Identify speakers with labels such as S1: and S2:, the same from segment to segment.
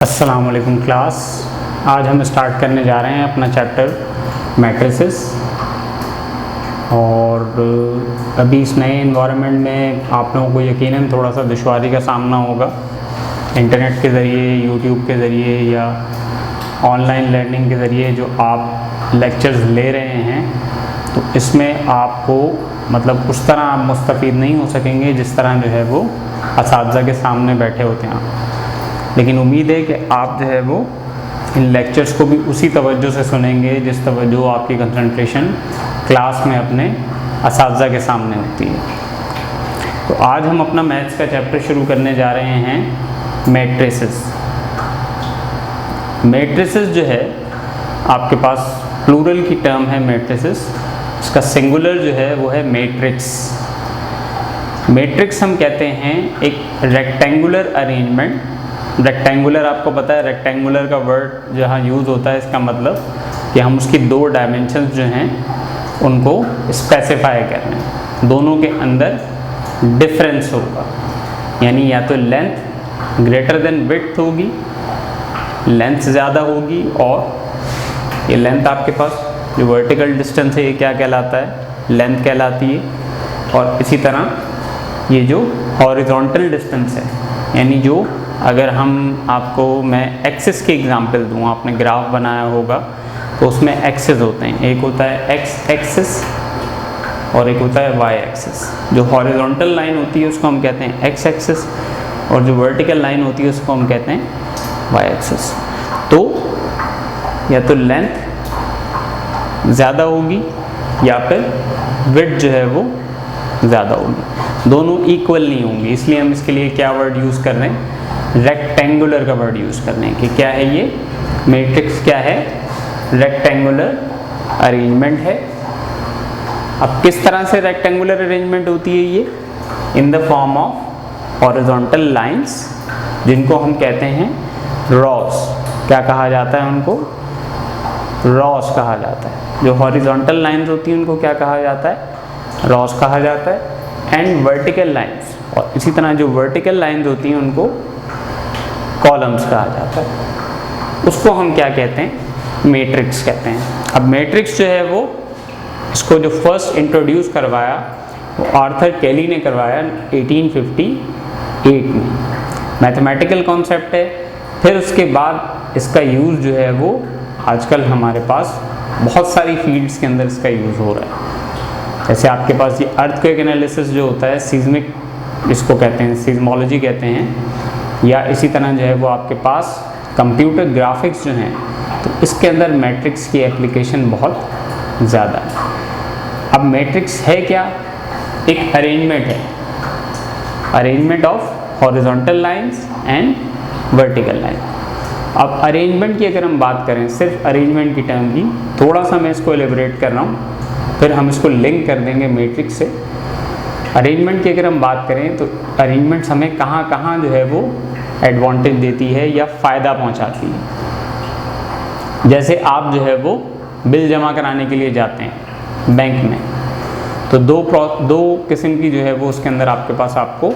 S1: अस्सलाम वालेकुम क्लास। आज हम स्टार्ट करने जा रहे हैं अपना चैप्टर मैट्रिसेस। और अभी इस नए इन्वायरमेंट में आप लोगों को यकीनन थोड़ा सा दुश्वारी का सामना होगा। इंटरनेट के ज़रिए, यूट्यूब के ज़रिए या ऑनलाइन लर्निंग के ज़रिए जो आप लेक्चर्स ले रहे हैं, तो इसमें आपको मतलब उस तरह आप मुस्तफ़ीद नहीं हो सकेंगे जिस तरह जो है वो असातिज़ा के सामने बैठे होते हैं आप। लेकिन उम्मीद है कि आप जो है वो इन लेक्चर्स को भी उसी तवज्जो से सुनेंगे जिस तवज्जो आपकी कंसंट्रेशन क्लास में अपने असातिज़ा के सामने होती है। तो आज हम अपना मैथ्स का चैप्टर शुरू करने जा रहे हैं मैट्रिसेस। मैट्रिसेस जो है आपके पास प्लूरल की टर्म है मैट्रिसेस। इसका सिंगुलर जो है वो है मैट्रिक्स। मैट्रिक्स हम कहते हैं एक रेक्टेंगुलर अरेंजमेंट। रेक्टेंगुलर आपको पता है, रेक्टेंगुलर का वर्ड जहाँ यूज़ होता है इसका मतलब कि हम उसकी दो डायमेंशंस जो हैं उनको स्पेसिफाई कर रहे हैं, दोनों के अंदर डिफरेंस होगा। यानी या तो लेंथ ग्रेटर देन विड्थ होगी, लेंथ ज़्यादा होगी, और ये लेंथ आपके पास जो वर्टिकल डिस्टेंस है ये क्या कहलाता है, लेंथ कहलाती है। और इसी तरह ये जो हॉरिजॉन्टल डिस्टेंस है, यानी जो अगर हम आपको मैं एक्सिस की एग्जांपल दूँ, आपने ग्राफ बनाया होगा तो उसमें एक्सिस होते हैं, एक होता है एक्स एक्सिस और एक होता है वाई एक्सिस। जो हॉरिजॉन्टल लाइन होती है उसको हम कहते हैं एक्स एक्सिस, और जो वर्टिकल लाइन होती है उसको हम कहते हैं वाई एक्सिस। तो या तो लेंथ ज़्यादा होगी या फिर विड्थ जो है वो ज़्यादा होगी, दोनों इक्वल नहीं होंगी। इसलिए हम इसके लिए क्या वर्ड यूज़ कर रहे हैं, रेक्टेंगुलर का वर्ड यूज़ करने हैं कि क्या है ये मैट्रिक्स, क्या है रेक्टेंगुलर अरेंजमेंट है। अब किस तरह से रेक्टेंगुलर अरेंजमेंट होती है ये, in the form of horizontal lines, जिनको हम कहते हैं रॉस। क्या कहा जाता है उनको, रॉस कहा जाता है। जो हॉरिजॉन्टल लाइंस होती हैं उनको क्या कहा जाता है, रॉस कहा जाता है। एंड वर्टिकल लाइंस, और इसी तरह जो वर्टिकल लाइंस होती हैं उनको कॉलम्स कहा जाता है। उसको हम क्या कहते हैं, मैट्रिक्स कहते हैं। अब मैट्रिक्स जो है वो इसको जो फर्स्ट इंट्रोड्यूस करवाया वो आर्थर केली ने करवाया 1858 में। मैथमेटिकल कॉन्सेप्ट है। फिर उसके बाद इसका यूज़ जो है वो आजकल हमारे पास बहुत सारी फील्ड्स के अंदर इसका यूज़ हो रहा है। जैसे आपके पास ये अर्थक्वेक एनालिसिस जो होता है, सीज़मिक इसको कहते हैं, सीज़मोलॉजी कहते हैं, या इसी तरह जो है वो आपके पास कंप्यूटर ग्राफिक्स जो हैं, तो इसके अंदर मैट्रिक्स की एप्लीकेशन बहुत ज़्यादा है। अब मैट्रिक्स है क्या, एक अरेंजमेंट है, arrangement of horizontal lines and vertical line. अब अरेंजमेंट की अगर हम बात करें, सिर्फ अरेंजमेंट की टर्म की, थोड़ा सा मैं इसको एलिब्रेट कर रहा हूँ, फिर हम इसको लिंक कर देंगे मैट्रिक्स से। अरेंजमेंट की अगर हम बात करें तो अरेंजमेंट्स हमें कहाँ कहाँ जो है वो एडवांटेज देती है या फ़ायदा पहुँचाती है। जैसे आप जो है वो बिल जमा कराने के लिए जाते हैं बैंक में, तो दो किस्म की जो है वो उसके अंदर आपके पास आपको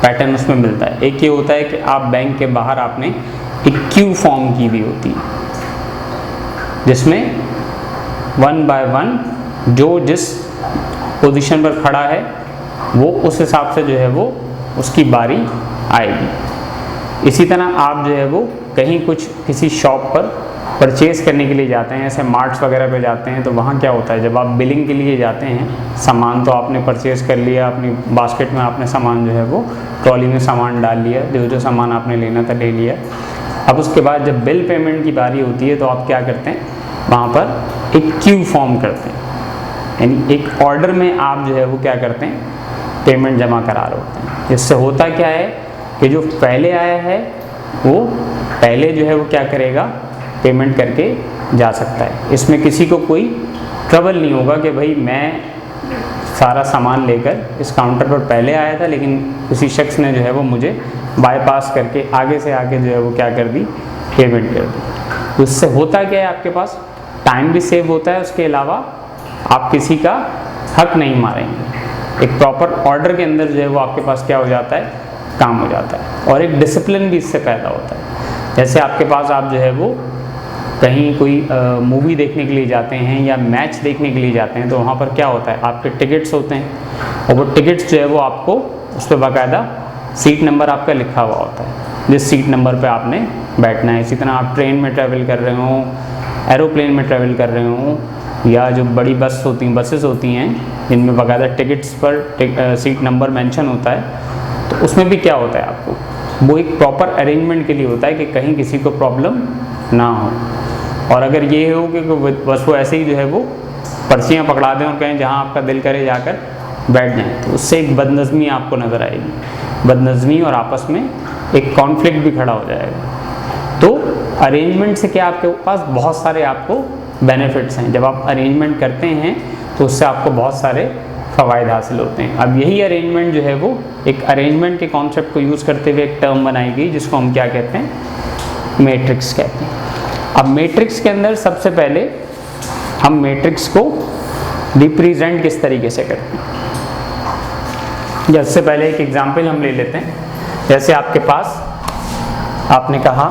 S1: पैटर्न उसमें मिलता है। एक ये होता है कि आप बैंक के बाहर आपने एक क्यू फॉर्म की हुई होती है, जिसमें 1 बाय 1 जो जिस पोजीशन पर खड़ा है वो उस हिसाब से जो है वो उसकी बारी आएगी। इसी तरह आप जो है वो कहीं कुछ किसी शॉप पर परचेज़ करने के लिए जाते हैं, ऐसे मार्ट्स वगैरह पे जाते हैं, तो वहाँ क्या होता है, जब आप बिलिंग के लिए जाते हैं, सामान तो आपने परचेज़ कर लिया, अपनी बास्केट में आपने सामान जो है वो ट्रॉली में सामान डाल लिया, जो सामान आपने लेना था ले लिया। अब उसके बाद जब बिल पेमेंट की बारी होती है तो आप क्या करते हैं, वहाँ पर एक क्यू फॉर्म करते हैं, यानी एक ऑर्डर में आप जो है वो क्या करते हैं, पेमेंट जमा करा रहे होते हैं। इससे होता क्या है कि जो पहले आया है वो पहले जो है वो क्या करेगा, पेमेंट करके जा सकता है। इसमें किसी को कोई ट्रबल नहीं होगा कि भाई मैं सारा सामान लेकर इस काउंटर पर पहले आया था, लेकिन किसी शख्स ने जो है वो मुझे बाईपास करके आगे से आके जो है वो क्या कर दी, पेमेंट कर दी। तो इससे होता क्या है, आपके पास टाइम भी सेव होता है, उसके अलावा आप किसी का हक नहीं मारेंगे। एक प्रॉपर ऑर्डर के अंदर जो है वो आपके पास क्या हो जाता है, काम हो जाता है, और एक डिसिप्लिन भी इससे पैदा होता है। जैसे आपके पास आप जो है वो कहीं कोई मूवी देखने के लिए जाते हैं या मैच देखने के लिए जाते हैं, तो वहाँ पर क्या होता है, आपके टिकट्स होते हैं और वो टिकट्स जो है वो आपको उस पर बाकायदा सीट नंबर आपका लिखा हुआ होता है, जिस सीट नंबर पे आपने बैठना है। इसी तरह आप ट्रेन में ट्रैवल कर रहे हो, एरोप्लेन में ट्रैवल कर रहे हो, या जो बड़ी बसेस होती हैं जिनमें बाकायदा टिकट्स पर सीट नंबर मेंशन होता है, तो उसमें भी क्या होता है, आपको वो एक प्रॉपर अरेंजमेंट के लिए होता है कि कहीं किसी को प्रॉब्लम ना हो। और अगर ये हो कि बस वो ऐसे ही जो है वो पर्चियाँ पकड़ा दें और कहें जहाँ आपका दिल करे जाकर बैठ जाएं, तो उससे एक बदनज़मी आपको नज़र आएगी, बदनज़मी और आपस में एक कॉन्फ्लिक्ट भी खड़ा हो जाएगा। तो अरेंजमेंट से क्या आपके पास बहुत सारे आपको बेनिफिट्स हैं। जब आप अरेंजमेंट करते हैं तो उससे आपको बहुत सारे फ़वाइद हासिल होते हैं। अब यही अरेंजमेंट जो है वो एक अरेंजमेंट के कॉन्सेप्ट को यूज़ करते हुए एक टर्म बनाई गई जिसको हम क्या कहते हैं, मैट्रिक्स कहते हैं। अब मैट्रिक्स के अंदर सबसे पहले हम मैट्रिक्स को रिप्रेजेंट किस तरीके से करते हैं, इससे पहले एक एग्जांपल हम ले लेते हैं। जैसे आपके पास आपने कहा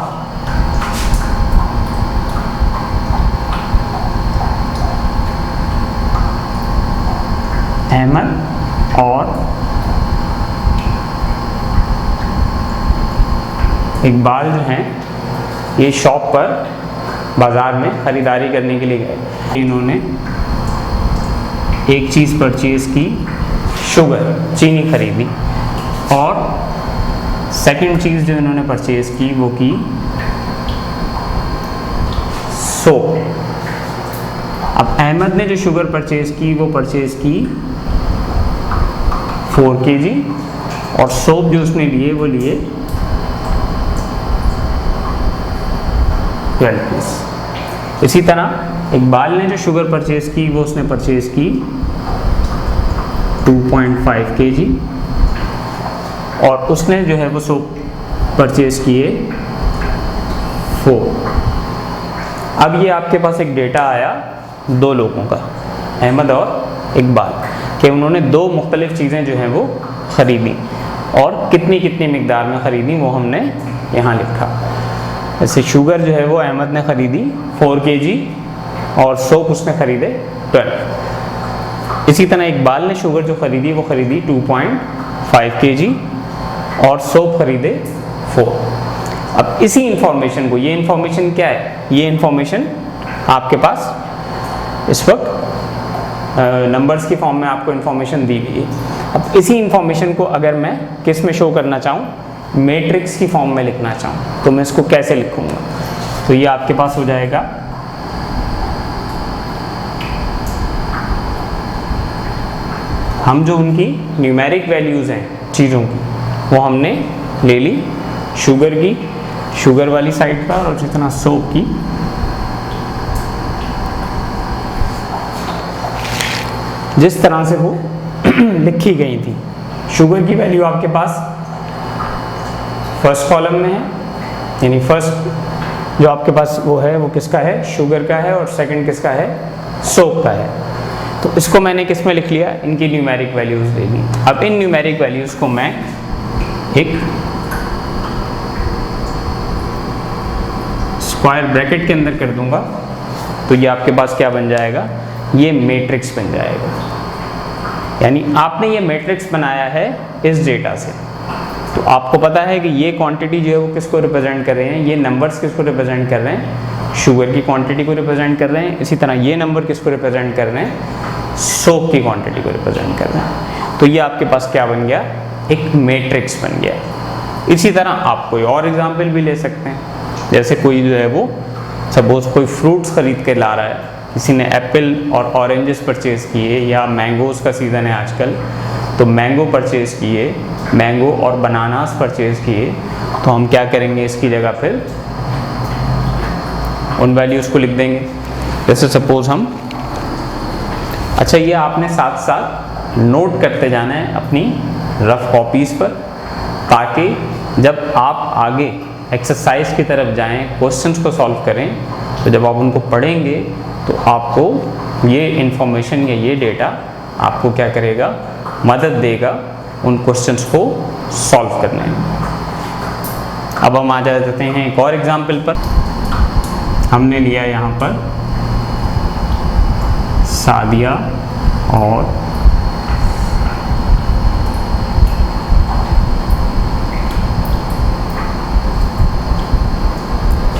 S1: अहमद और इकबाल जो हैं ये शॉप पर बाज़ार में ख़रीदारी करने के लिए गए। इन्होंने एक चीज़ परचेज़ की, शुगर, चीनी खरीदी, और सेकंड चीज़ जो इन्होंने परचेज़ की वो की सोप। अब अहमद ने जो शुगर परचेज़ की वो परचेज़ की 4 kg, और सोप जो उसने लिए वो लिए 12 पीस। इसी तरह इकबाल ने जो शुगर परचेज़ की वो उसने परचेज़ की 2.5 kg, और उसने जो है वो सोप परचेज़ किए 4। अब ये आपके पास एक डेटा आया 2 लोगों का, अहमद और इकबाल, कि उन्होंने 2 मुख्तलिफ़ चीज़ें जो हैं वो ख़रीदी, और कितनी कितनी मिकदार में ख़रीदी वो हमने यहाँ लिखा। जैसे शुगर जो है वो अहमद ने ख़रीदी 4 kg और सोप उसने ख़रीदे 12। इसी तरह इकबाल ने शुगर जो ख़रीदी वो ख़रीदी 2.5 kg और सोप ख़रीदे 4। अब इसी इंफॉर्मेशन को, ये इंफॉर्मेशन क्या है, ये इंफॉर्मेशन आपके पास इस वक्त नंबर्स की फॉर्म में आपको इंफॉर्मेशन दी गई है। अब इसी इंफॉर्मेशन को अगर मैं किस में शो करना चाहूँ, मैट्रिक्स की फॉर्म में लिखना चाहूँ, तो मैं इसको कैसे लिखूँगा, तो ये आपके पास हो जाएगा हम जो उनकी न्यूमेरिक वैल्यूज़ हैं चीज़ों की वो हमने ले ली, शुगर की, शुगर वाली साइड पर, और जितना सोप की जिस तरह से वो लिखी गई थी। शुगर की वैल्यू आपके पास फर्स्ट कॉलम में है, यानी फर्स्ट जो आपके पास वो है वो किसका है, शुगर का है, और सेकंड किसका है, सोप का है। तो इसको मैंने किस में लिख लिया, इनकी न्यूमेरिक वैल्यूज़ ले ली। अब इन न्यूमेरिक वैल्यूज़ को मैं एक स्क्वायर ब्रैकेट के अंदर कर दूंगा, तो ये आपके पास क्या बन जाएगा, ये मैट्रिक्स बन जाएगा। यानी आपने ये मैट्रिक्स बनाया है इस डेटा से, तो आपको पता है कि ये क्वांटिटी जो है वो किसको रिप्रेजेंट कर रहे हैं, ये नंबर्स किसको रिप्रेजेंट कर रहे हैं, शुगर की क्वांटिटी को रिप्रेजेंट कर रहे हैं। इसी तरह ये नंबर किसको रिप्रेजेंट कर रहे हैं, सोप की क्वांटिटी को रिप्रेजेंट कर रहे हैं। तो ये आपके पास क्या बन गया, एक मैट्रिक्स बन गया। इसी तरह आप कोई और एग्जाम्पल भी ले सकते हैं, जैसे कोई जो है वो सपोज कोई फ्रूट्स ख़रीद के ला रहा है, किसी ने एप्पल और ऑरेंजेस परचेज़ किए, या मैंगोज़ का सीज़न है आजकल, तो मैंगो परचेज़ किए, मैंगो और बनानास परचेज़ किए, तो हम क्या करेंगे, इसकी जगह फिर उन वैल्यूज़ को लिख देंगे। जैसे सपोज़ हम, अच्छा ये आपने साथ साथ नोट करते जाना है अपनी रफ कॉपीज़ पर, ताकि जब आप आगे एक्सरसाइज की तरफ जाएं, क्वेश्चंस को सॉल्व करें, तो जब आप उनको पढ़ेंगे तो आपको ये इन्फॉर्मेशन या ये डेटा आपको क्या करेगा, मदद देगा उन क्वेश्चंस को सॉल्व करने में। अब हम आ जाते हैं एक और एग्जाम्पल पर। हमने लिया यहाँ पर सादिया और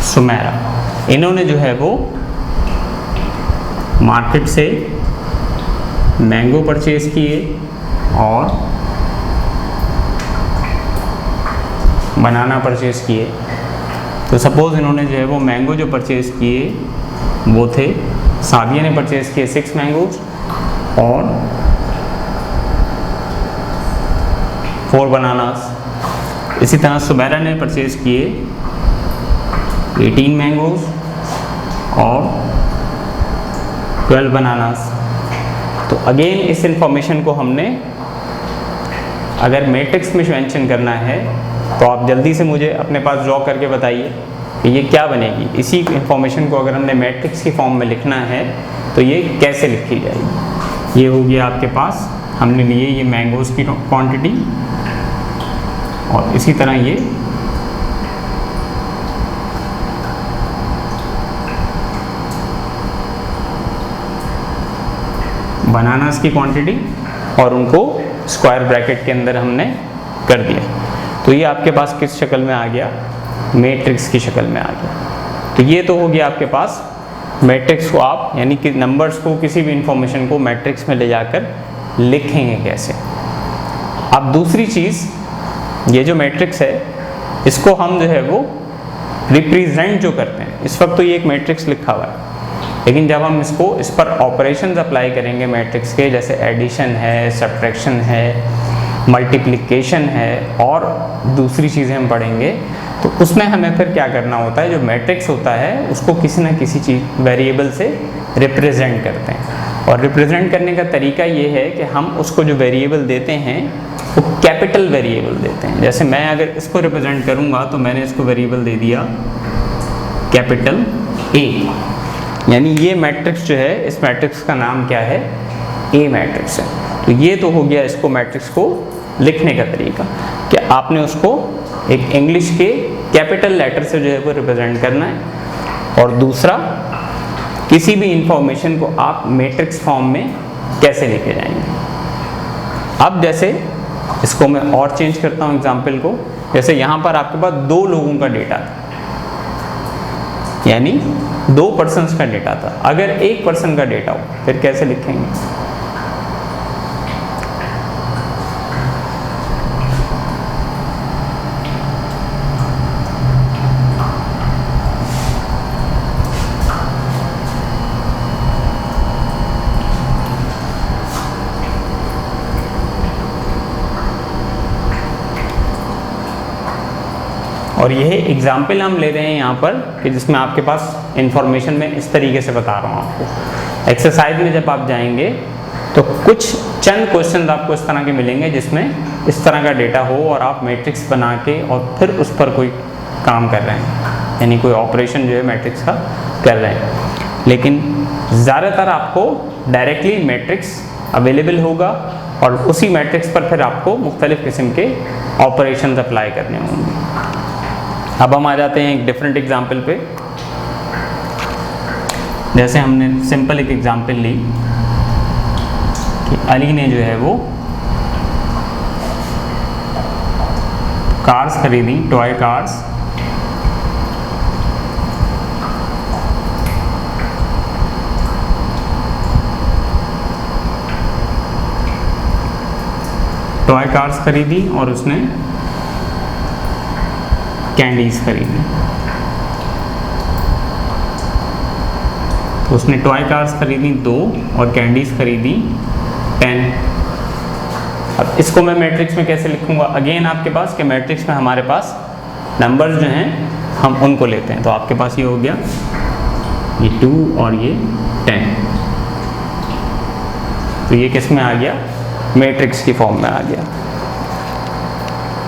S1: सुमेरा, इन्होंने जो है वो मार्केट से मैंगो परचेज किए और बनाना परचेज किए। तो सपोज़ इन्होंने जो है वो मैंगो जो परचेज किए वो थे, सादिया ने परचेज किए 6 मैंगोज और 4 बनानास। इसी तरह सुमेरा ने परचेज किए 18 मैंगोज और 12 बनानास। तो अगेन इस इंफॉर्मेशन को हमने अगर मैट्रिक्स में मेंशन करना है तो आप जल्दी से मुझे अपने पास ड्रॉ करके बताइए कि ये क्या बनेगी। इसी इंफॉर्मेशन को अगर हमने मैट्रिक्स की फॉर्म में लिखना है तो ये कैसे लिखी जाएगी। ये हो गया आपके पास, हमने लिए ये मैंगोज़ की क्वांटिटी और इसी तरह ये बनानास की क्वांटिटी और उनको स्क्वायर ब्रैकेट के अंदर हमने कर दिया। तो ये आपके पास किस शक्ल में आ गया, मैट्रिक्स की शक्ल में आ गया। तो ये तो हो गया आपके पास मैट्रिक्स को आप यानी कि नंबर्स को, किसी भी इंफॉर्मेशन को मैट्रिक्स में ले जाकर लिखेंगे कैसे। अब दूसरी चीज़, ये जो मैट्रिक्स है इसको हम जो है वो रिप्रेजेंट जो करते हैं, इस वक्त तो ये एक मैट्रिक्स लिखा हुआ है, लेकिन जब हम इसको इस पर ऑपरेशंस अप्लाई करेंगे मैट्रिक्स के, जैसे एडिशन है, सब्ट्रैक्शन है, मल्टीप्लिकेशन है और दूसरी चीज़ें हम पढ़ेंगे, तो उसमें हमें फिर क्या करना होता है, जो मैट्रिक्स होता है उसको किसी न किसी चीज़ वेरिएबल से रिप्रेजेंट करते हैं। और रिप्रेजेंट करने का तरीका ये है कि हम उसको जो वेरिएबल देते हैं वो कैपिटल वेरिएबल देते हैं। जैसे मैं अगर इसको रिप्रेजेंट करूँगा तो मैंने इसको वेरिएबल दे दिया कैपिटल ए, यानी ये मैट्रिक्स जो है, इस मैट्रिक्स का नाम क्या है, ए मैट्रिक्स है। तो ये तो हो गया इसको मैट्रिक्स को लिखने का तरीका कि आपने उसको एक इंग्लिश के कैपिटल लेटर से जो है वो रिप्रेजेंट करना है, और दूसरा किसी भी इंफॉर्मेशन को आप मैट्रिक्स फॉर्म में कैसे लेके जाएंगे। अब जैसे इसको मैं और चेंज करता हूँ एग्जाम्पल को, जैसे यहाँ पर आपके पास 2 लोगों का डेटा था, यानी 2 पर्सन्स का डेटा था। अगर 1 पर्सन का डेटा हो फिर कैसे लिखेंगे। और यह एग्जाम्पल हम ले रहे हैं यहाँ पर कि जिसमें आपके पास इंफॉर्मेशन में इस तरीके से बता रहा हूँ आपको। एक्सरसाइज में जब आप जाएंगे तो कुछ चंद क्वेश्चन आपको इस तरह के मिलेंगे जिसमें इस तरह का डेटा हो और आप मैट्रिक्स बना के और फिर उस पर कोई काम कर रहे हैं, यानी कोई ऑपरेशन जो है मैट्रिक्स का कर रहे हैं। लेकिन ज़्यादातर आपको डायरेक्टली मैट्रिक्स अवेलेबल होगा और उसी मैट्रिक्स पर फिर आपको मुख्तलिफ़ किस्म के ऑपरेशन अप्लाई करने होंगे। अब हम आ जाते हैं एक डिफरेंट एग्जाम्पल पे। जैसे हमने सिंपल एक एग्जाम्पल ली कि अली ने जो है वो कार्स खरीदी, टॉय कार्स, खरीदी और उसने कैंडीज खरीदी। तो उसने टॉय कार्स खरीदी 2 और कैंडीज खरीदी 10। अब इसको मैं मैट्रिक्स में कैसे लिखूंगा। अगेन आपके पास कि मैट्रिक्स में हमारे पास नंबर्स जो हैं हम उनको लेते हैं। तो आपके पास ये हो गया, ये 2 और ये 10। तो ये किस में आ गया, मैट्रिक्स की फॉर्म में आ गया।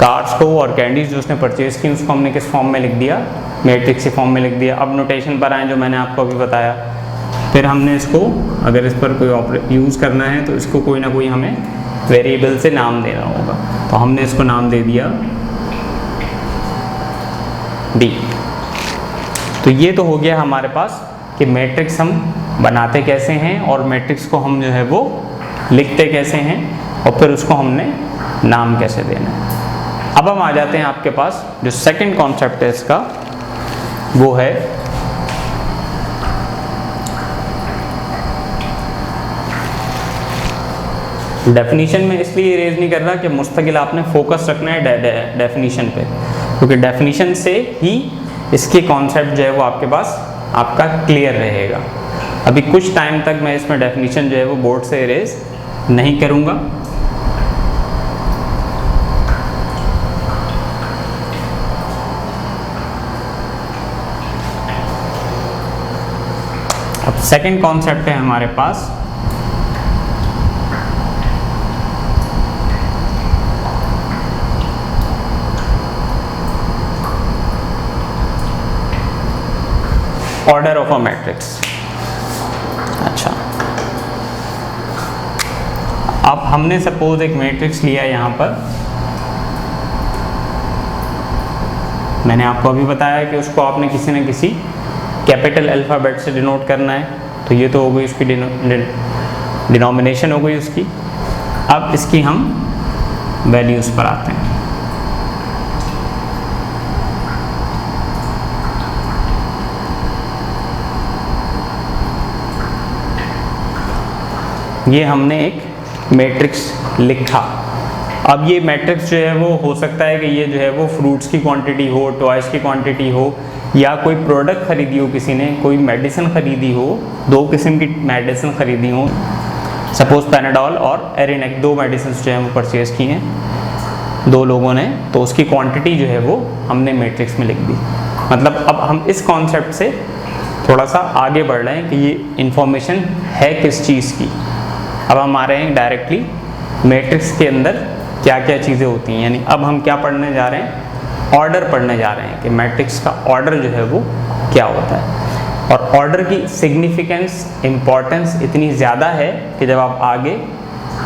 S1: कार्स को और कैंडीज जो उसने परचेज़ की उसको हमने किस फॉर्म में लिख दिया, मैट्रिक्स की फॉर्म में लिख दिया। अब नोटेशन पर आए जो मैंने आपको अभी बताया, फिर हमने इसको अगर इस पर कोई यूज़ करना है तो इसको कोई ना कोई हमें वेरिएबल से नाम देना होगा। तो हमने इसको नाम दे दिया डी। तो ये तो हो गया हमारे पास कि मैट्रिक्स हम बनाते कैसे हैं और मैट्रिक्स को हम जो है वो लिखते कैसे हैं और फिर उसको हमने नाम कैसे देना है। अब हम आ जाते हैं आपके पास जो सेकंड कॉन्सेप्ट है इसका, वो है डेफिनीशन में। इसलिए इरेज नहीं कर रहा कि मुस्तकिल आपने फोकस रखना है डेफिनीशन पे, क्योंकि डेफिनीशन से ही इसके कॉन्सेप्ट जो है वो आपके पास आपका क्लियर रहेगा। अभी कुछ टाइम तक मैं इसमें डेफिनीशन जो है वो बोर्ड से इरेज नहीं करूँगा। अब सेकंड कॉन्सेप्ट है हमारे पास ऑर्डर ऑफ अ मैट्रिक्स। अच्छा, अब हमने सपोज एक मैट्रिक्स लिया यहाँ पर, मैंने आपको अभी बताया कि उसको आपने किसी न किसी कैपिटल अल्फ़ाबेट से डिनोट करना है, तो ये तो हो गई उसकी डिनोमिनेशन हो गई उसकी। अब इसकी हम वैल्यूज़ पर आते हैं। ये हमने एक मैट्रिक्स लिखा। अब ये मैट्रिक्स जो है वो हो सकता है कि ये जो है वो फ्रूट्स की क्वांटिटी हो, टॉयज़ की क्वांटिटी हो, या कोई प्रोडक्ट खरीदी हो किसी ने, कोई मेडिसिन खरीदी हो, दो किस्म की मेडिसिन खरीदी हो, सपोज पैनाडॉल और एरिनेक, दो मेडिसिन जो है वो परचेज़ की हैं दो लोगों ने, तो उसकी क्वांटिटी जो है वो हमने मैट्रिक्स में लिख दी। मतलब अब हम इस कॉन्सेप्ट से थोड़ा सा आगे बढ़ रहे हैं कि ये इंफॉर्मेशन है किस चीज़ की। अब हम आ रहे हैं डायरेक्टली मैट्रिक्स के अंदर क्या क्या चीज़ें होती हैं, यानी अब हम क्या पढ़ने जा रहे हैं, ऑर्डर पढ़ने जा रहे हैं कि मैट्रिक्स का ऑर्डर जो है वो क्या होता है। और ऑर्डर की सिग्निफिकेंस, इम्पॉर्टेंस इतनी ज़्यादा है कि जब आप आगे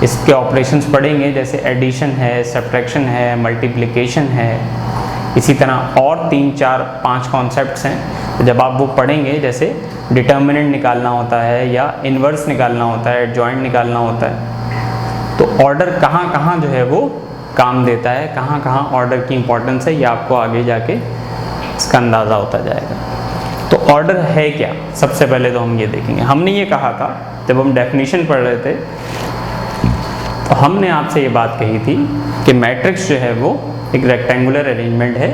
S1: इसके ऑपरेशंस पढ़ेंगे, जैसे एडिशन है, सब्ट्रैक्शन है, मल्टीप्लिकेशन है, इसी तरह और 3, 4, 5 कॉन्सेप्ट्स हैं, तो जब आप वो पढ़ेंगे, जैसे डिटर्मिनेंट निकालना होता है या इन्वर्स निकालना होता है, जॉइंट निकालना होता है, तो ऑर्डर कहाँ कहाँ जो है वो काम देता है, कहाँ कहाँ ऑर्डर की इम्पोर्टेंस है, ये आपको आगे जाके इसका अंदाज़ा होता जाएगा। तो ऑर्डर है क्या, सबसे पहले तो हम ये देखेंगे। हमने ये कहा था जब हम डेफिनेशन पढ़ रहे थे, तो हमने आपसे ये बात कही थी कि मैट्रिक्स जो है वो एक रेक्टेंगुलर अरेंजमेंट है,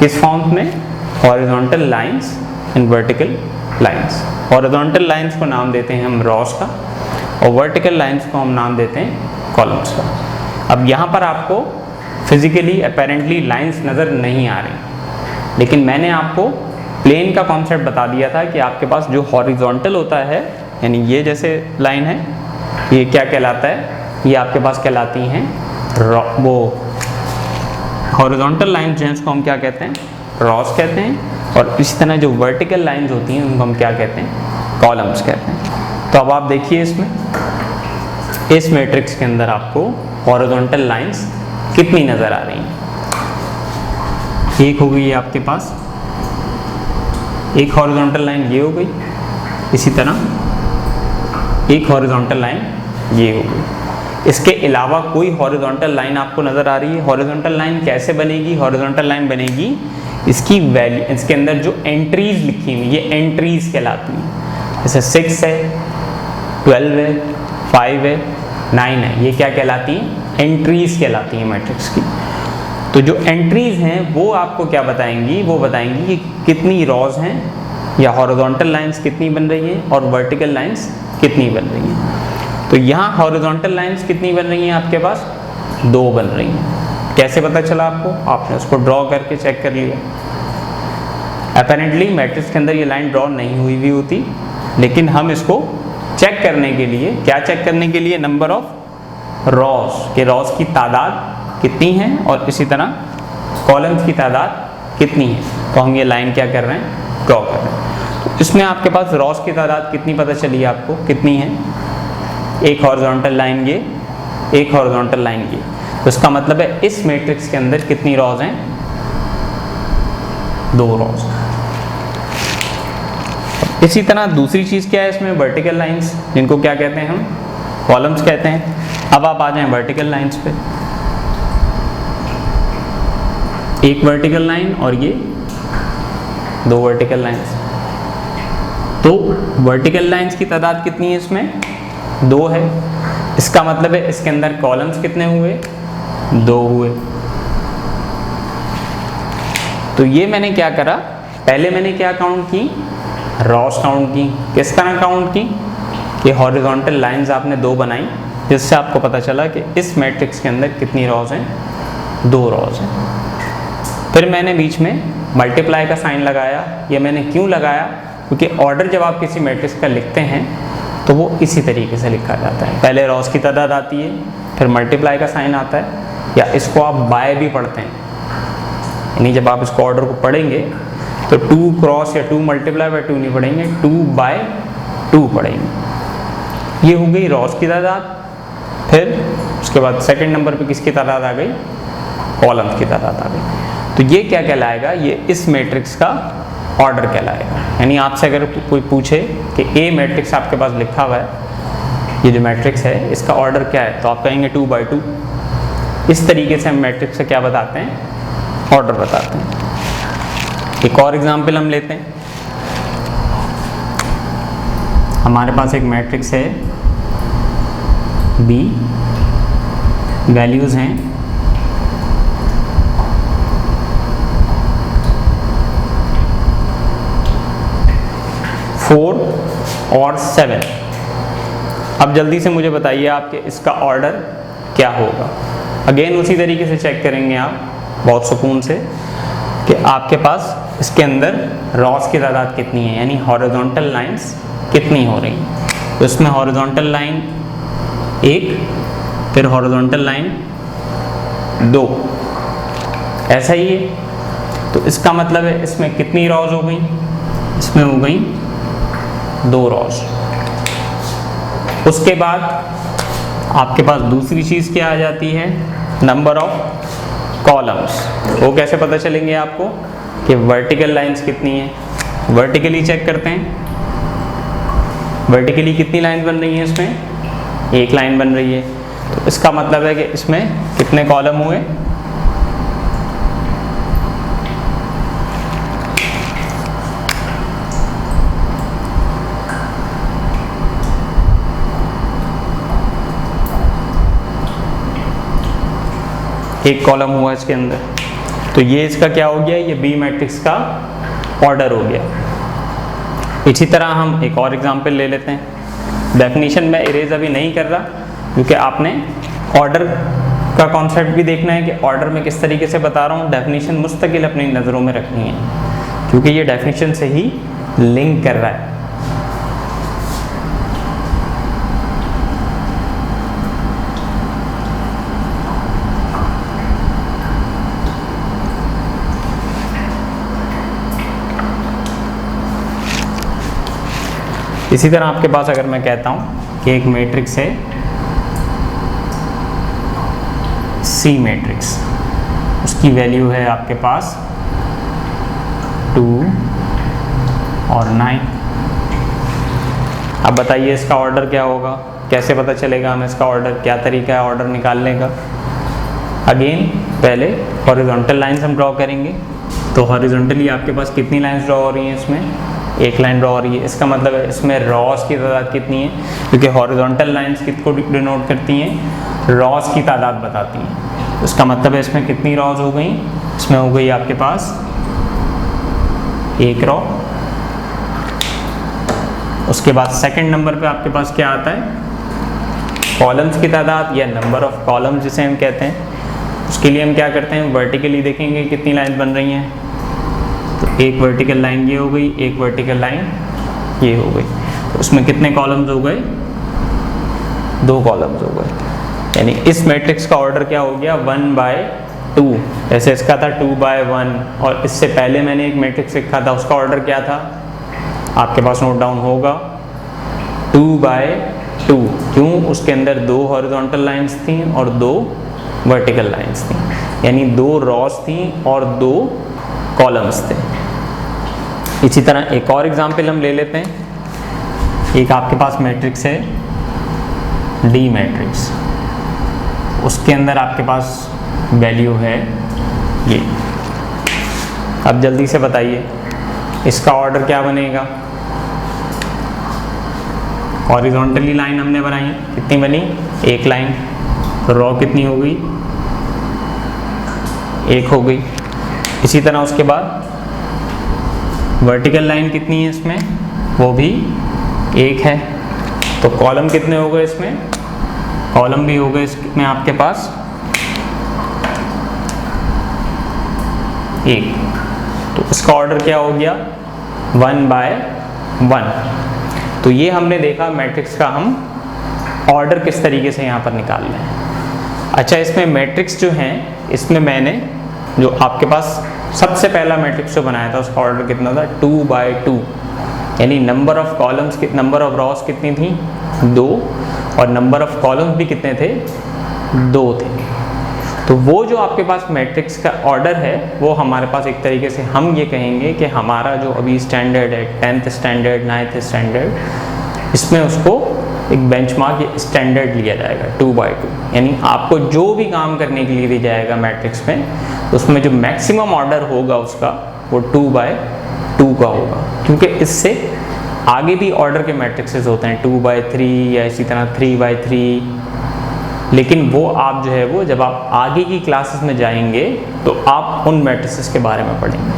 S1: किस फॉर्म में, horizontal lines and vertical lines. Horizontal lines को नाम देते हैं हम रॉस का, और वर्टिकल लाइंस को हम नाम देते हैं कॉलम्स का। अब यहाँ पर आपको फिजिकली अपेरेंटली लाइंस नज़र नहीं आ रही, लेकिन मैंने आपको प्लेन का कॉन्सेप्ट बता दिया था कि आपके पास जो हॉरिजॉन्टल होता है, यानी ये जैसे लाइन है, ये क्या कहलाता है, ये आपके पास कहलाती हैं वो हॉरिजॉन्टल लाइंस जो हैं उसको हम क्या कहते हैं, रॉस कहते हैं। और इसी तरह जो वर्टिकल लाइंस होती हैं उनको हम क्या कहते हैं, कॉलम्स कहते हैं। तो अब आप देखिए इसमें, इस मैट्रिक्स के अंदर आपको हॉरिजॉन्टल लाइंस कितनी नज़र आ रही हैं। एक हो गई आपके पास, एक हॉरिजॉन्टल लाइन ये हो गई, इसी तरह एक हॉरिजॉन्टल लाइन ये हो गई। इसके अलावा कोई हॉरिजॉन्टल लाइन आपको नज़र आ रही है। हॉरिजॉन्टल लाइन कैसे बनेगी, हॉरिजॉन्टल लाइन बनेगी, इसकी वैल्यू, इसके अंदर जो एंट्रीज लिखी हुई, ये एंट्रीज कहलाती हैं। जैसे 6 है, 12 है, 5 है, 9 है, ये क्या कहलाती हैं, एंट्रीज कहलाती हैं मैट्रिक्स की। तो जो एंट्रीज हैं वो आपको क्या बताएंगी, वो बताएंगी कि कितनी रॉज हैं, या हॉरिजॉन्टल लाइंस कितनी बन रही हैं और वर्टिकल लाइंस कितनी बन रही हैं। तो यहाँ हॉरिजॉन्टल लाइंस कितनी बन रही हैं, आपके पास 2 बन रही हैं। कैसे पता चला आपको, आपने उसको ड्रॉ करके चेक कर लिया। अपेरेंटली मैट्रिक्स के अंदर ये लाइन ड्रॉ नहीं हुई भी होती, लेकिन हम इसको चेक करने के लिए, क्या चेक करने के लिए, नंबर ऑफ रॉस, के रॉस की तादाद कितनी है और इसी तरह कॉलम्स की तादाद कितनी है, तो हम ये लाइन क्या कर रहे हैं, ड्रॉ कर रहे हैं। तो इसमें आपके पास रॉस की तादाद कितनी पता चली आपको, कितनी है, एक हॉरिजॉन्टल लाइन ये, एक हॉरिजॉन्टल लाइन ये। तो इसका मतलब है इस मैट्रिक्स के अंदर कितनी रॉज हैं, 2 रॉज। इसी तरह दूसरी चीज़ क्या है इसमें, वर्टिकल लाइंस, जिनको क्या कहते हैं हम, कॉलम्स कहते हैं। अब आप आ जाएं वर्टिकल लाइंस पे, एक वर्टिकल लाइन और ये 2 वर्टिकल लाइंस। तो वर्टिकल लाइंस की तादाद कितनी है इसमें, 2 है। इसका मतलब है इसके अंदर कॉलम्स कितने हुए, 2 हुए। तो ये मैंने क्या करा, पहले मैंने क्या काउंट की, रॉस काउंट की। किस तरह काउंट की कि हॉरिजॉन्टल लाइंस आपने 2 बनाई, जिससे आपको पता चला कि इस मैट्रिक्स के अंदर कितनी रॉज हैं, 2 रॉज हैं। फिर मैंने बीच में मल्टीप्लाई का साइन लगाया। ये मैंने क्यों लगाया, क्योंकि ऑर्डर जब आप किसी मैट्रिक्स का लिखते हैं तो वो इसी तरीके से लिखा जाता है, पहले रॉस की तादाद आती है, फिर मल्टीप्लाई का साइन आता है, या इसको आप बाय भी पढ़ते हैं, यानी जब आप इसको ऑर्डर को पढ़ेंगे तो 2 क्रॉस या 2 मल्टीप्लाई बाय 2 नहीं पढ़ेंगे, 2 बाय 2 पढ़ेंगे। ये हो गई रॉस की तादाद। फिर उसके बाद सेकंड नंबर पे किसकी तादाद आ गई, कॉलम्स की तादाद आ गई। तो ये क्या कहलाएगा, ये इस मैट्रिक्स का ऑर्डर कहलाएगा। यानी आपसे अगर कोई पूछे कि ए मैट्रिक्स आपके पास लिखा हुआ है, ये जो मैट्रिक्स है इसका ऑर्डर क्या है, तो आप कहेंगे 2 बाई 2। इस तरीके से हम मैट्रिक्स से क्या बताते हैं, ऑर्डर बताते हैं। एक और एग्जांपल हम लेते हैं। हमारे पास एक मैट्रिक्स है बी, वैल्यूज़ हैं 4 और 7। अब जल्दी से मुझे बताइए आपके इसका ऑर्डर क्या होगा। अगेन उसी तरीके से चेक करेंगे आप बहुत सुकून से कि आपके पास इसके अंदर रॉस की तादाद कितनी है, यानी हॉरिजॉन्टल लाइंस कितनी हो रही हैं। तो इसमें हॉरिजॉन्टल लाइन 1, फिर हॉरिजॉन्टल लाइन 2, ऐसा ही है। तो इसका मतलब है इसमें कितनी रॉज हो गई, इसमें हो गई 2 रॉज। उसके बाद आपके पास दूसरी चीज़ क्या आ जाती है, नंबर ऑफ कॉलम्स। वो कैसे पता चलेंगे आपको कि वर्टिकल लाइंस कितनी है। वर्टिकली चेक करते हैं, वर्टिकली कितनी लाइन बन रही है, इसमें 1 लाइन बन रही है। तो इसका मतलब है कि इसमें कितने कॉलम हुए, एक कॉलम हुआ इसके अंदर। तो ये इसका क्या हो गया, ये बी मैट्रिक्स का ऑर्डर हो गया। इसी तरह हम एक और एग्जांपल ले लेते हैं। डेफिनेशन में इरेज अभी नहीं कर रहा, क्योंकि आपने ऑर्डर का कॉन्सेप्ट भी देखना है कि ऑर्डर में किस तरीके से बता रहा हूँ। डेफिनेशन मुस्तकिल अपनी नज़रों में रखनी है, क्योंकि ये डेफिनेशन से ही लिंक कर रहा है। इसी तरह आपके पास अगर मैं कहता हूँ कि एक मैट्रिक्स है सी मैट्रिक्स, उसकी वैल्यू है आपके पास 2 और 9। अब बताइए इसका ऑर्डर क्या होगा, कैसे पता चलेगा हमें इसका ऑर्डर, क्या तरीका है ऑर्डर निकालने का। अगेन पहले हॉरिजॉन्टल लाइंस हम ड्रॉ करेंगे। तो हॉरिजॉन्टली आपके पास कितनी लाइंस ड्रॉ हो रही हैं, इसमें 1 लाइन ड्रॉ हो रही है। इसका मतलब है इसमें रॉस की तादाद कितनी है, क्योंकि हॉरिजॉन्टल लाइंस किसको डिनोट करती हैं, रॉस की तादाद बताती हैं। इसका मतलब है इसमें कितनी रॉज हो गई, इसमें हो गई आपके पास 1 रॉ। उसके बाद सेकंड नंबर पे आपके पास क्या आता है, कॉलम्स की तादाद या नंबर ऑफ कॉलम्स जिसे हम कहते हैं। उसके लिए हम क्या करते हैं, वर्टिकली देखेंगे कितनी लाइन बन रही हैं। तो एक वर्टिकल लाइन ये हो गई, एक वर्टिकल लाइन ये हो गई। तो उसमें कितने कॉलम्स हो गए, 2 कॉलम्स हो गए। यानी इस मैट्रिक्स का ऑर्डर क्या हो गया, 1 बाय 2। जैसे इसका था 2 बाय 1, और इससे पहले मैंने एक मैट्रिक्स लिखा था, उसका ऑर्डर क्या था, आपके पास नोट डाउन होगा 2 बाय 2। क्यों, उसके अंदर 2 हॉरिजॉन्टल लाइंस थी और 2 वर्टिकल लाइंस थी, यानी 2 रॉस थी और 2 कॉलम्स थे। इसी तरह एक और एग्जाम्पल हम ले लेते हैं। एक आपके पास मैट्रिक्स है डी मैट्रिक्स, उसके अंदर आपके पास वैल्यू है ये। अब जल्दी से बताइए इसका ऑर्डर क्या बनेगा। हॉरिजॉन्टली लाइन हमने बनाई, कितनी बनी, एक लाइन। रो कितनी हो गई, एक हो गई। इसी तरह उसके बाद वर्टिकल लाइन कितनी है इसमें, वो भी एक है। तो कॉलम कितने हो गए इसमें, कॉलम भी हो गए इसमें आपके पास एक। तो इसका ऑर्डर क्या हो गया, 1/1। तो ये हमने देखा मैट्रिक्स का हम ऑर्डर किस तरीके से यहाँ पर निकाल रहे हैं। अच्छा, इसमें मैट्रिक्स जो हैं, इसमें मैंने जो आपके पास सबसे पहला मैट्रिक्स जो बनाया था उसका ऑर्डर कितना था, 2/2। यानी number of columns, number of Ross कितनी थी, 2, और नंबर ऑफ कॉलम्स भी कितने थे, 2 थे। तो वो जो आपके पास मैट्रिक्स का ऑर्डर है वो हमारे पास एक तरीके से हम ये कहेंगे कि हमारा जो अभी स्टैंडर्ड है 10th स्टैंडर्ड 9th स्टैंडर्ड, इसमें उसको एक बेंचमार्क स्टैंडर्ड लिया जाएगा 2/2। यानी आपको जो भी काम करने के लिए दिया जाएगा मैट्रिक्स में, उसमें जो मैक्सिमम ऑर्डर होगा उसका वो 2/2 का होगा। क्योंकि इससे आगे भी ऑर्डर के मैट्रिक्सेस होते हैं 2/3 या इसी तरह 3/3, लेकिन वो आप जो है वो जब आप आगे की क्लासेस में जाएंगे तो आप उन मैट्रिसेस के बारे में पढ़ेंगे।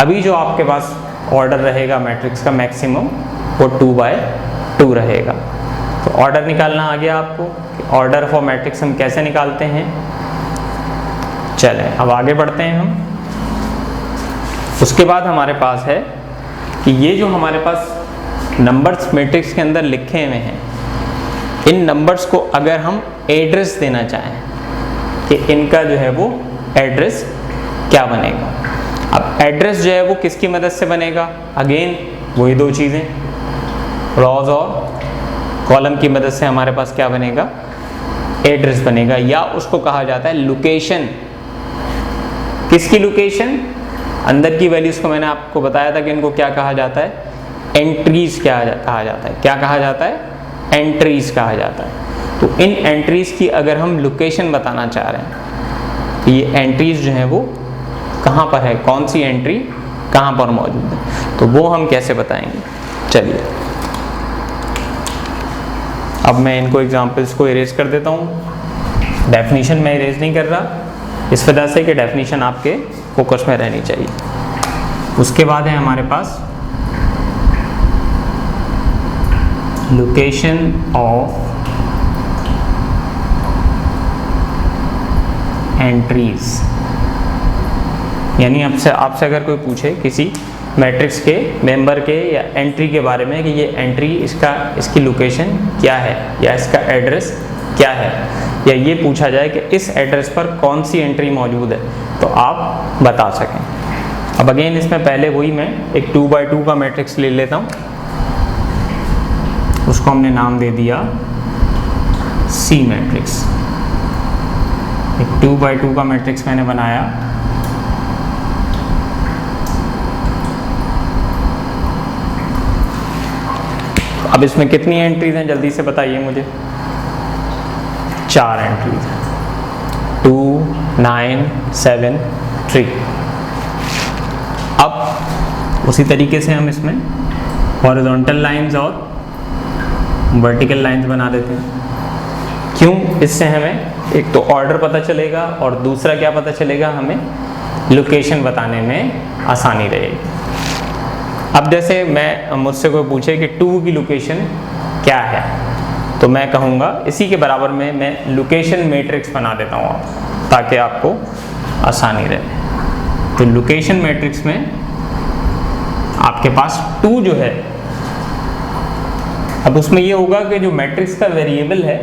S1: अभी जो आपके पास ऑर्डर रहेगा मैट्रिक्स का मैक्सिमम वो 2/2 रहेगा। तो ऑर्डर निकालना आ गया आपको, ऑर्डर फॉर मैट्रिक्स हम कैसे निकालते हैं। चलें अब आगे बढ़ते हैं हम। उसके बाद हमारे पास है कि ये जो हमारे पास नंबर्स मैट्रिक्स के अंदर लिखे हुए हैं, इन नंबर्स को अगर हम एड्रेस देना चाहें कि इनका जो है वो एड्रेस क्या बनेगा। अब एड्रेस जो है वो किसकी मदद से बनेगा, अगेन वही दो चीज़ें, रॉज और कॉलम की मदद से हमारे पास क्या बनेगा, एड्रेस बनेगा, या उसको कहा जाता है लोकेशन। किसकी लोकेशन, अंदर की वैल्यूज़ को मैंने आपको बताया था कि इनको क्या कहा जाता है, एंट्रीज कहा जाता है। क्या कहा जाता है, एंट्रीज कहा जाता है। तो इन एंट्रीज की अगर हम लोकेशन बताना चाह रहे हैं तो ये एंट्रीज जो हैं वो कहाँ पर है, कौन सी एंट्री कहाँ पर मौजूद है, तो वो हम कैसे बताएंगे। चलिए अब मैं इनको एग्जांपल्स को इरेज कर देता हूँ। डेफिनेशन मैं इरेज नहीं कर रहा इस वजह से कि डेफिनेशन आपके फोकस में रहनी चाहिए। उसके बाद है हमारे पास लोकेशन ऑफ एंट्रीज। यानी आपसे अगर कोई पूछे किसी मैट्रिक्स के मेंबर के या एंट्री के बारे में कि ये एंट्री इसकी लोकेशन क्या है या इसका एड्रेस क्या है, या ये पूछा जाए कि इस एड्रेस पर कौन सी एंट्री मौजूद है, तो आप बता सकें। अब अगेन इसमें पहले वही मैं एक 2/2 का मैट्रिक्स ले लेता हूँ, उसको हमने नाम दे दिया सी मैट्रिक्स। एक 2/2 का मैट्रिक्स मैंने बनाया। अब इसमें कितनी एंट्रीज हैं जल्दी से बताइए मुझे, 4 एंट्रीज हैं, 2, 9, 7, 3। अब उसी तरीके से हम इसमें हॉरिजॉन्टल लाइंस और वर्टिकल लाइंस बना देते हैं। क्यों, इससे हमें एक तो ऑर्डर पता चलेगा और दूसरा क्या पता चलेगा, हमें लोकेशन बताने में आसानी रहेगी। अब जैसे मुझसे कोई पूछे कि 2 की लोकेशन क्या है, तो मैं कहूँगा इसी के बराबर में मैं लोकेशन मैट्रिक्स बना देता हूँ ताकि आपको आसानी रहे। तो लोकेशन मैट्रिक्स में आपके पास 2 जो है, अब उसमें ये होगा कि जो मैट्रिक्स का वेरिएबल है,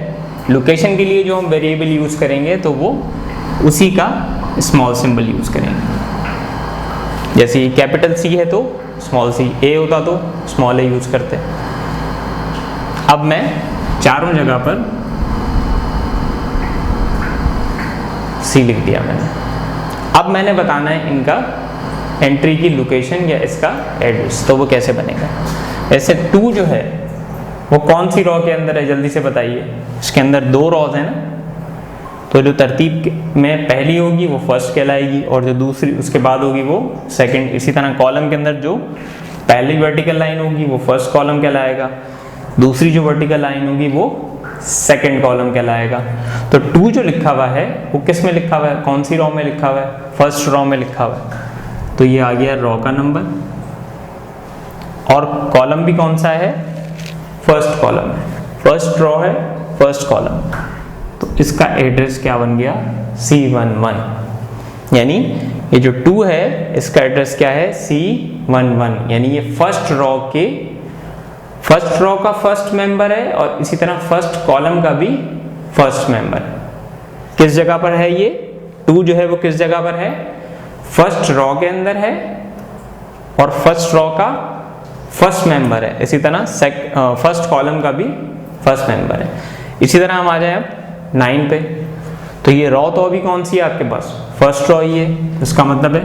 S1: लोकेशन के लिए जो हम वेरिएबल यूज़ करेंगे तो वो उसी का स्मॉल सिंबल यूज़ करेंगे। जैसे ये कैपिटल सी है तो स्मॉल सी, ए होता तो स्मॉल ए यूज़ करते। अब मैं चारों जगह पर सी लिख दिया मैंने। अब मैंने बताना है इनका एंट्री की लोकेशन या इसका एड्रेस, तो वो कैसे बनेगा। ऐसे 2 जो है वो कौन सी रॉ के अंदर है, जल्दी से बताइए। इसके अंदर 2 रॉज हैं ना, तो जो तरतीब में पहली होगी वो फर्स्ट कहलाएगी और जो दूसरी उसके बाद होगी वो सेकंड। इसी तरह कॉलम के अंदर जो पहली वर्टिकल लाइन होगी वो फर्स्ट कॉलम कहलाएगा, दूसरी जो वर्टिकल लाइन होगी वो सेकंड कॉलम कहलाएगा। तो 2 जो लिखा हुआ है वो किस में लिखा हुआ है, कौन सी रॉ में लिखा हुआ है, फर्स्ट रॉ में लिखा हुआ है। तो ये आ गया रॉ का नंबर और कॉलम भी कौन सा है, फर्स्ट कॉलम है, फर्स्ट रॉ है, फर्स्ट कॉलम। तो इसका एड्रेस क्या बन गया, C11, यानी ये जो 2 है इसका एड्रेस क्या है, C11, यानी ये फर्स्ट रॉ का फर्स्ट मेंबर है और इसी तरह फर्स्ट कॉलम का भी फर्स्ट मेंबर। किस जगह पर है ये 2 जो है वो किस जगह पर है, फर्स्ट रॉ के अंदर है और फर्स्ट रॉ का फर्स्ट मेंबर है, इसी तरह फर्स्ट कॉलम का भी फर्स्ट मेंबर है। इसी तरह हम आ जाए अब 9 पे। तो ये रॉ तो अभी कौन सी है आपके पास, फर्स्ट रॉ ही है। इसका मतलब है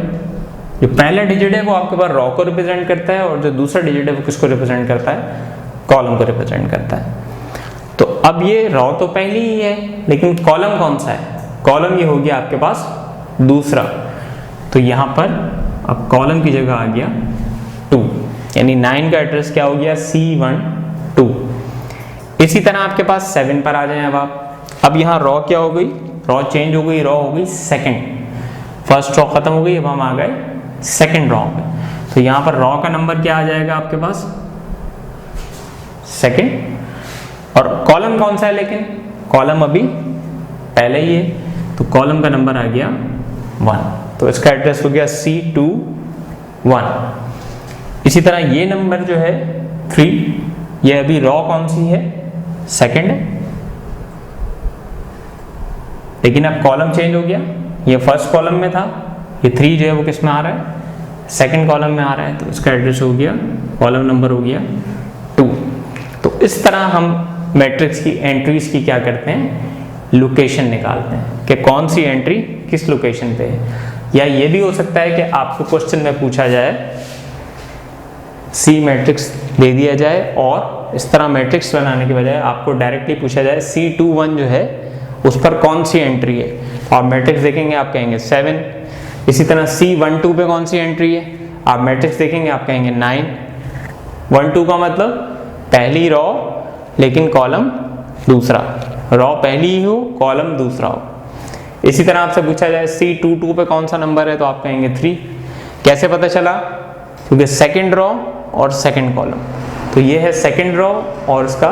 S1: जो पहला डिजिट है वो आपके पास रॉ को रिप्रेजेंट करता है और जो दूसरा डिजिट है वो किसको रिप्रेजेंट करता है, कॉलम को रिप्रेजेंट करता है। तो अब ये रॉ तो पहली ही है लेकिन कॉलम कौन सा है, कॉलम ये हो गया आपके पास दूसरा। तो यहाँ पर अब कॉलम की जगह आ गया 2, यानी 9 का एड्रेस क्या हो गया, C12। इसी तरह आपके पास 7 पर आ जाए अब यहाँ रॉ क्या हो गई, रॉ चेंज हो गई, रॉ हो गई सेकंड। फर्स्ट रॉ खत्म हो गई, अब हम आ गए सेकंड रॉ पे। तो यहाँ पर रॉ का नंबर क्या आ जाएगा आपके पास, सेकंड। और कॉलम कौन सा है, लेकिन कॉलम अभी पहले ही है तो कॉलम का नंबर आ गया 1, तो इसका एड्रेस हो गया C21। इसी तरह ये नंबर जो है 3, ये अभी रॉ कौन सी है, सेकंड है, लेकिन अब कॉलम चेंज हो गया, ये फर्स्ट कॉलम में था, ये 3 जो है वो किस में आ रहा है, सेकंड कॉलम में आ रहा है, तो इसका एड्रेस हो गया, कॉलम नंबर हो गया 2। तो इस तरह हम मैट्रिक्स की एंट्रीज की क्या करते हैं, लोकेशन निकालते हैं कि कौन सी एंट्री किस लोकेशन पे है। या ये भी हो सकता है कि आपको क्वेश्चन में पूछा जाए सी मैट्रिक्स दे दिया जाए और इस तरह मैट्रिक्स बनाने के बजाय आपको डायरेक्टली पूछा जाए C21 जो है उस पर कौन सी एंट्री है, आप मैट्रिक्स देखेंगे आप कहेंगे 7। इसी तरह C12 पे कौन सी एंट्री है, आप मैट्रिक्स देखेंगे आप कहेंगे 9। 12 का मतलब पहली रॉ लेकिन कॉलम दूसरा, रॉ पहली ही हो कॉलम दूसरा हो। इसी तरह आपसे पूछा जाए C22 पे कौन सा नंबर है, तो आप कहेंगे 3। कैसे पता चला, क्योंकि सेकंड रॉ और सेकंड कॉलम, तो ये है सेकंड रॉ और इसका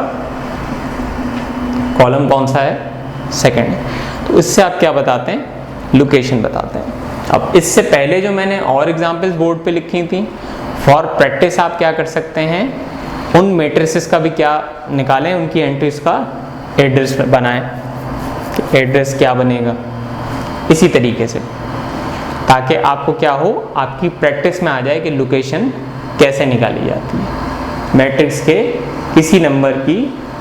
S1: कॉलम कौन सा है, सेकंड। तो इससे आप क्या बताते हैं, लोकेशन बताते हैं। अब इससे पहले जो मैंने और एग्जांपल्स बोर्ड पे लिखी थी, फॉर प्रैक्टिस आप क्या कर सकते हैं, उन मैट्रिसेस का भी क्या निकालें, उनकी एंट्रीज का एड्रेस बनाएं, एड्रेस क्या बनेगा इसी तरीके से, ताकि आपको क्या हो, आपकी प्रैक्टिस में आ जाए कि लोकेशन कैसे निकाली जाती है। मैट्रिक्स के किसी नंबर की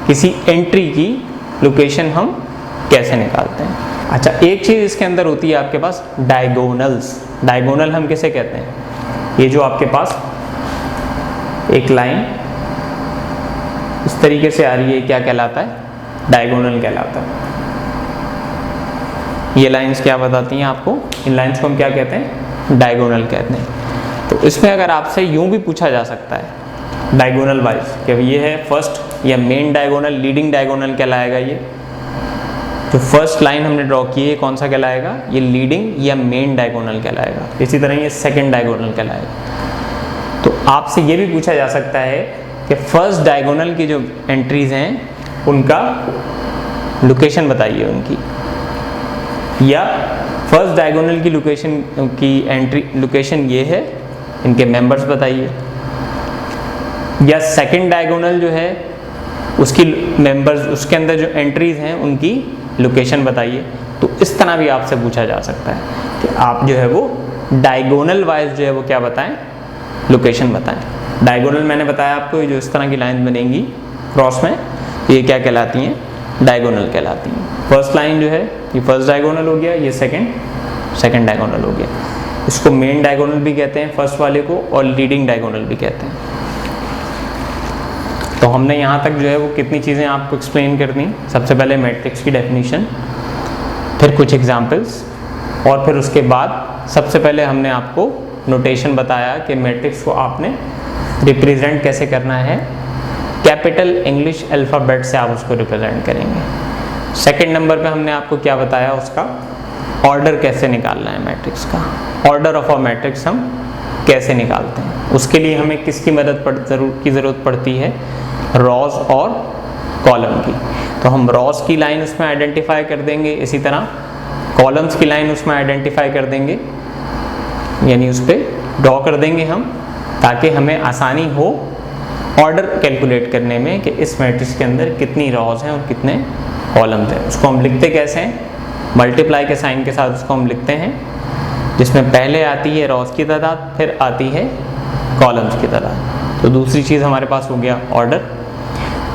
S1: किसी एंट्री की लोकेशन हम कैसे निकालते हैं। अच्छा, एक चीज़ इसके अंदर होती है आपके पास डायगोनल्स। डायगोनल हम किसे कहते हैं, ये जो आपके पास एक लाइन इस तरीके से आ रही है, क्या कहलाता है, डायगोनल कहलाता है। ये लाइंस क्या बताती हैं आपको, इन लाइंस को हम क्या कहते हैं, डायगोनल कहते हैं। तो इसमें अगर आपसे यूं भी पूछा जा सकता है डायगोनल वाइज कि ये है फर्स्ट या मेन डायगोनल, लीडिंग डायगोनल कहलाएगा, ये जो फर्स्ट लाइन हमने ड्रॉ की है कौन सा कहलाएगा, ये लीडिंग या मेन डायगोनल कहलाएगा। इसी तरह ये सेकंड डायगोनल कहलाएगा। तो आपसे ये भी पूछा जा सकता है कि फर्स्ट डायगोनल की जो एंट्रीज हैं उनका लोकेशन बताइए उनकी, या फर्स्ट डायगोनल की लोकेशन की एंट्री लोकेशन ये है, इनके मेंबर्स बताइए, या सेकंड डायगोनल जो है उसकी मेंबर्स, उसके अंदर जो एंट्रीज हैं उनकी लोकेशन बताइए। तो इस तरह भी आपसे पूछा जा सकता है कि आप जो है वो डायगोनल वाइज जो है वो क्या बताएं, लोकेशन बताएं। डायगोनल मैंने बताया आपको, जो इस तरह की लाइन बनेंगी क्रॉस में, ये क्या कहलाती हैं, डायगोनल कहलाती हैं। फर्स्ट लाइन जो है ये फर्स्ट डायगोनल हो गया, ये सेकंड डायगोनल हो गया। इसको मेन डायगोनल भी कहते हैं फर्स्ट वाले को, और लीडिंग डायगोनल भी कहते हैं। तो हमने यहाँ तक जो है वो कितनी चीज़ें आपको एक्सप्लेन कर दी। सबसे पहले मैट्रिक्स की डेफिनेशन, फिर कुछ एग्जाम्पल्स, और फिर उसके बाद सबसे पहले हमने आपको नोटेशन बताया कि मैट्रिक्स को आपने रिप्रेजेंट कैसे करना है। कैपिटल इंग्लिश अल्फ़ाबेट से आप उसको रिप्रेजेंट करेंगे। सेकंड नंबर पे हमने आपको क्या बताया, उसका ऑर्डर कैसे निकालना है मैट्रिक्स का। ऑर्डर ऑफ अ मैट्रिक्स हम कैसे निकालते हैं, उसके लिए हमें किसकी मदद की ज़रूरत पड़ती है, रॉज और कॉलम की। तो हम रॉज की लाइन उसमें आइडेंटिफाई कर देंगे, इसी तरह कॉलम्स की लाइन उसमें आइडेंटिफाई कर देंगे, यानी उस पर ड्रॉ कर देंगे हम, ताकि हमें आसानी हो ऑर्डर कैलकुलेट करने में कि इस मैट्रिक्स के अंदर कितनी रॉज हैं और कितने कॉलम्स हैं। उसको हम लिखते कैसे हैं, मल्टीप्लाई के साइन के साथ उसको हम लिखते हैं, जिसमें पहले आती है रॉज की तादाद, फिर आती है कॉलम्स की तादाद। तो दूसरी चीज़ हमारे पास हो गया ऑर्डर।